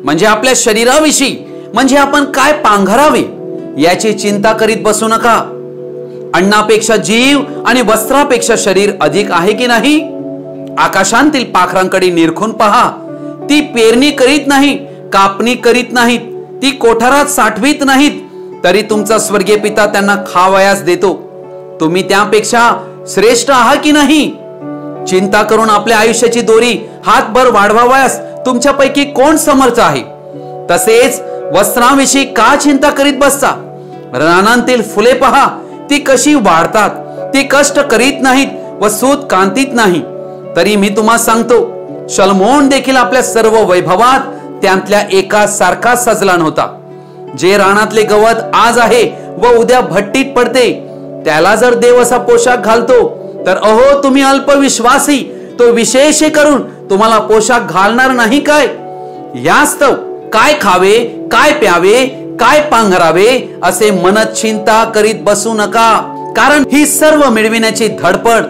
म्हणजे आपल्या शरीराविषयी म्हणजे आपण काय पांघरावे याची चिंता करीत बसू नका. अन्नापेक्षा जीव आणि वस्त्रापेक्षा शरीर अधिक आहे की नाही? आकाशांतील पाखरांकडे निरखून पहा. ती पेरणी करीत नाही, कापणी करीत नाहीत, ती कोठारात साठवीत नाहीत, तरी तुमचा स्वर्गीय पिता त्यांना खावयास देतो. तुम्ही त्यापेक्षा श्रेष्ठ आहात की नाही? चिंता करून आपल्या आयुष्याची दोरी हातभर वाढवावयास तुमच्यापैकी कोण समर्थ आहे? तसेच वस्त्रांविषयी का चिंता करीत बसता? रानांतील फुले पहा, ती कशी वाढतात, ती कष्ट करीत नाहीत व सूत कांतीत नाही. तरी मी तुम्हाला सांगतो, शलमोन देखील आपल्या सर्व वैभवात त्यातल्या एका सारखा सजला नव्हता. जे रानातले गवत आज आहे व उद्या भट्टीत पडते, त्याला जर देव असा पोशाख घालतो, तर अहो तुम्ही अल्पविश्वासी, तो विशेष करून तुम्हाला पोशाख घालणार नाही काय? यास्तव काय खावे, काय प्यावे, काय पांघरावे असे मनत चिंता करीत बसू नका, कारण ही सर्व मिळविण्याची धडपड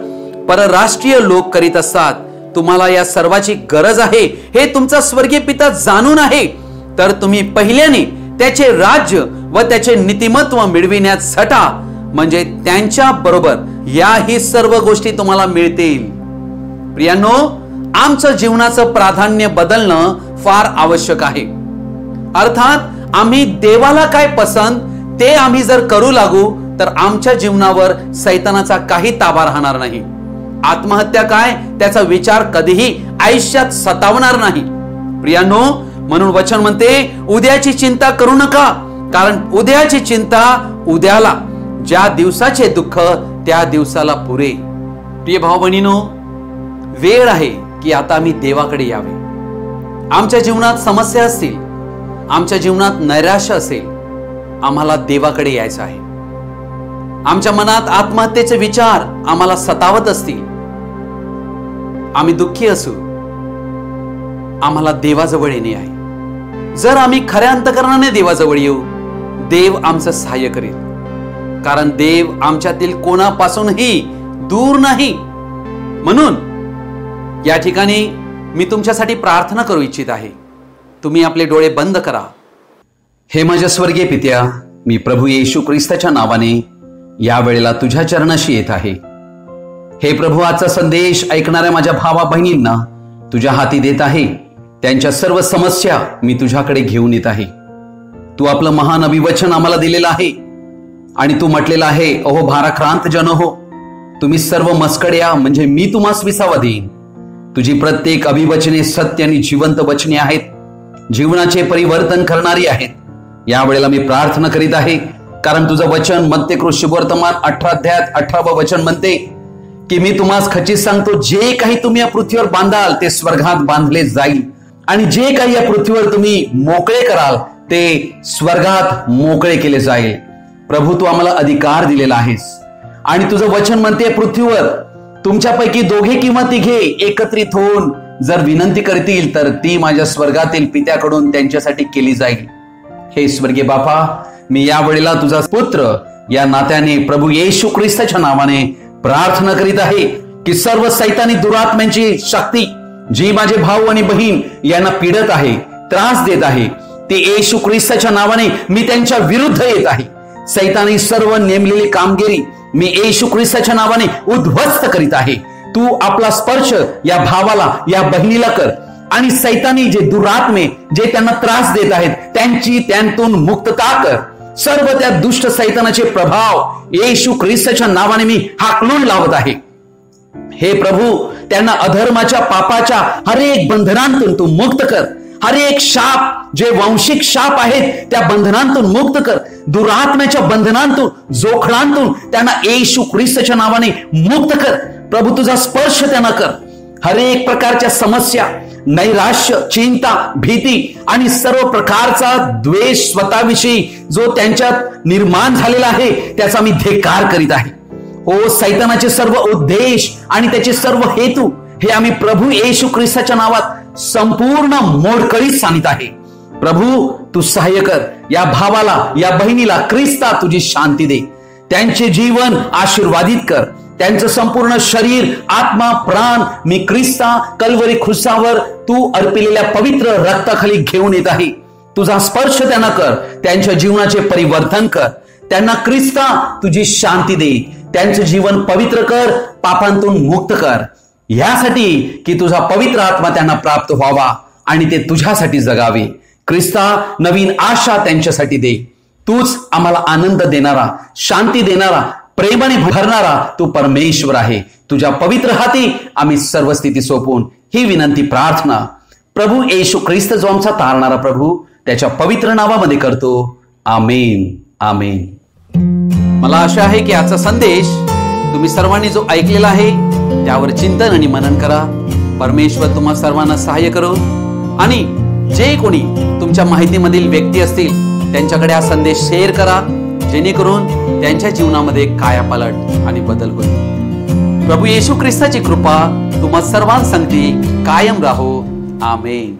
परराष्ट्रीय लोक करीत असतात. तुम्हाला या सर्वाची गरज आहे हे तुमचा स्वर्गीय पिता जाणून आहे. तर तुम्ही पहिल्याने त्याचे राज्य व त्याचे नीतिमत्व मिळविण्यात झटा, म्हणजे त्यांच्या बरोबर याही सर्व गोष्टी तुम्हाला मिळतील. प्रियांनो, आमचं जीवनाचं प्राधान्य बदलणं फार आवश्यक आहे. अर्थात आम्ही देवाला काय पसंत ते आम्ही जर करू लागू तर आमच्या जीवनावर सैतानाचा काही ताबा राहणार नाही. आत्महत्या काय त्याचा विचार कधीही आयुष्यात सतावणार नाही. प्रियांनो, म्हणून वचन म्हणते, उद्याची चिंता करू नका, कारण उद्याची चिंता उद्याला, ज्या दिवसाचे दुःख त्या दिवसाला पुरे. प्रिय भाऊ बहिणीनो, वेळ आहे की आता आम्ही देवाकडे यावे. आमच्या जीवनात समस्या असतील, आमच्या जीवनात नैराश्य असेल, आम्हाला देवाकडे यायचं आहे. आमच्या मनात आत्महत्येचे विचार आम्हाला सतावत असतील, आम्ही दुःखी असू, आम्हाला देवाजवळ येणे आहे. जर आम्ही खऱ्या अंतकरणाने देवाजवळ येऊ, देव आमचं सहाय्य करेल, कारण देव आमच्यातील कोणापासूनही दूर नाही. म्हणून या ठिकाणी मी तुमच्यासाठी प्रार्थना करू इच्छित आहे. तुम्ही आपले डोळे बंद करा. हे माझ्या स्वर्गीय पित्या, मी प्रभू येशू ख्रिस्ताच्या नावाने या वेळेला तुझ्या चरणाशी येत आहे. हे प्रभू, आजचा संदेश ऐकणाऱ्या माझ्या भावा बहिणींना तुझ्या हाती देत आहे. त्यांच्या सर्व समस्या मी तुझ्याकडे घेऊन येत आहे. तू आपलं महान अभिवचन आम्हाला दिलेलं आहे आणि तू म्हटलेलं आहे, अहो भाराक्रांत जन हो, तुम्ही सर्व मस्कड या, म्हणजे मी तुम्हास विसावा देईन. तुझी प्रत्येक अभिवचने सत्य आणि जिवंत वचने आहेत, जीवनाचे परिवर्तन करणारी आहेत. यावेळेला मी प्रार्थना करीत आहे, कारण तुझं वचन मत्ते शुभवर्तमान 18 अध्यायात 18व वचन म्हणते की मी तुम्हास खचित सांगतो, जे काही तुम्ही या पृथ्वीवर बांधाल ते स्वर्गात बांधले जाईल, आणि जे काही या पृथ्वीवर तुम्ही मोकळे कराल ते स्वर्गात मोकळे केले जाईल. प्रभू, तू आम्हाला अधिकार दिलेला आहेस आणि तुझं वचन म्हणते, पृथ्वीवर तुमच्यापैकी दोघे किंवा तिघे एकत्रित होऊन जर विनंती करतील तर ती माझ्या स्वर्गातील पित्याकडून त्यांच्यासाठी केली जाईल. हे स्वर्गीय बापा, मी या वेळेला तुझा पुत्र या नात्याने प्रभू येशू ख्रिस्ताच्या नावाने प्रार्थना करीत आहे की सर्व सैतानी दुरात्म्यांची शक्ती जी माझे भाऊ आणि बहीण यांना पीडत आहे, त्रास देत आहे, ती येशू ख्रिस्ताच्या नावाने मी त्यांच्या विरुद्ध येत आहे. सैतानी सर्व नेमलेली कामगिरी मी येशू ख्रिस्ताच्या नावाने उद्ध्वस्त करीत आहे. तू आपला स्पर्श या भावाला, या बहिणीला कर आणि सैतानी जे दुरात्मे जे त्यांना त्रास देत आहेत त्यांची त्यांतून मुक्तता कर. सर्व त्या दुष्ट सैतानाचे प्रभाव येशू ख्रिस्ताच्या नावाने मी हाकलून लावत आहे. हे प्रभू, त्यांना अधर्माच्या पापाच्या हर एक बंधनांतून तू मुक्त कर. हर एक शाप, जे वांशिक शाप आहेत त्या बंधनांतून मुक्त कर. दुरात्म्याच्या बंधनांतून, जोखडांतून त्यांना येशू ख्रिस्ताच्या नावाने मुक्त कर. प्रभू, तुझा स्पर्श त्यांना कर. हर एक प्रकारच्या समस्या, नैराश्य, चिंता, भीती आणि सर्व प्रकारचा द्वेष स्वतःविषयी जो त्यांच्यात निर्माण झालेला आहे त्याचा मी धिक्कार करीत आहे. हो, सैतानाचे सर्व उद्देश आणि त्याचे सर्व हेतू हे आम्ही प्रभू येशू ख्रिस्ताच्या नावात संपूर्ण मोडकळीत सांगित आहे. प्रभू, तू सहाय्य कर. या भावाला, या बहिणीला ख्रिस्ता तुझी शांती दे. त्यांचे जीवन आशीर्वादित कर. त्यांचं संपूर्ण शरीर, आत्मा, प्राण मी ख्रिस्ता कल्वरी खुर्सावर तू अर्पिलेल्या पवित्र रक्ताखाली घेऊन येत आहे. तुझा स्पर्श त्यांना कर. त्यांच्या जीवनाचे परिवर्तन कर. त्यांना ख्रिस्ता तुझी शांती दे. त्यांचं जीवन पवित्र कर, पापांतून मुक्त कर, यासाठी की तुझा पवित्र आत्मा त्यांना प्राप्त व्हावा आणि ते तुझ्यासाठी जगावे. ख्रिस्ता, नवीन आशा त्यांच्यासाठी दे. तूच आम्हाला आनंद देणारा, शांती देणारा, प्रेमाने भरणारा तू परमेश्वर आहे. तुझ्या पवित्र हाती आम्ही सर्व स्थिती सोपवून ही विनंती, प्रार्थना प्रभू येशू ख्रिस्त जो आमचा तारणारा प्रभू त्याच्या पवित्र नावामध्ये करतो. आमेन, आमेन. मला आशा आहे की आजचा संदेश तुम्ही सर्वांनी जो ऐकलेला आहे त्यावर चिंतन आणि मनन करा. परमेश्वर तुम्हा सर्वांना सहाय्य करो आणि जे कोणी तुमच्या माहितीमधील व्यक्ती असतील त्यांच्याकडे हा संदेश शेअर करा, जेणेकरून त्यांच्या जीवनामध्ये कायापालट आणि बदल होईल. प्रभू येशू ख्रिस्ताची कृपा तुम्हा सर्वांसंगती कायम राहो. आमेन.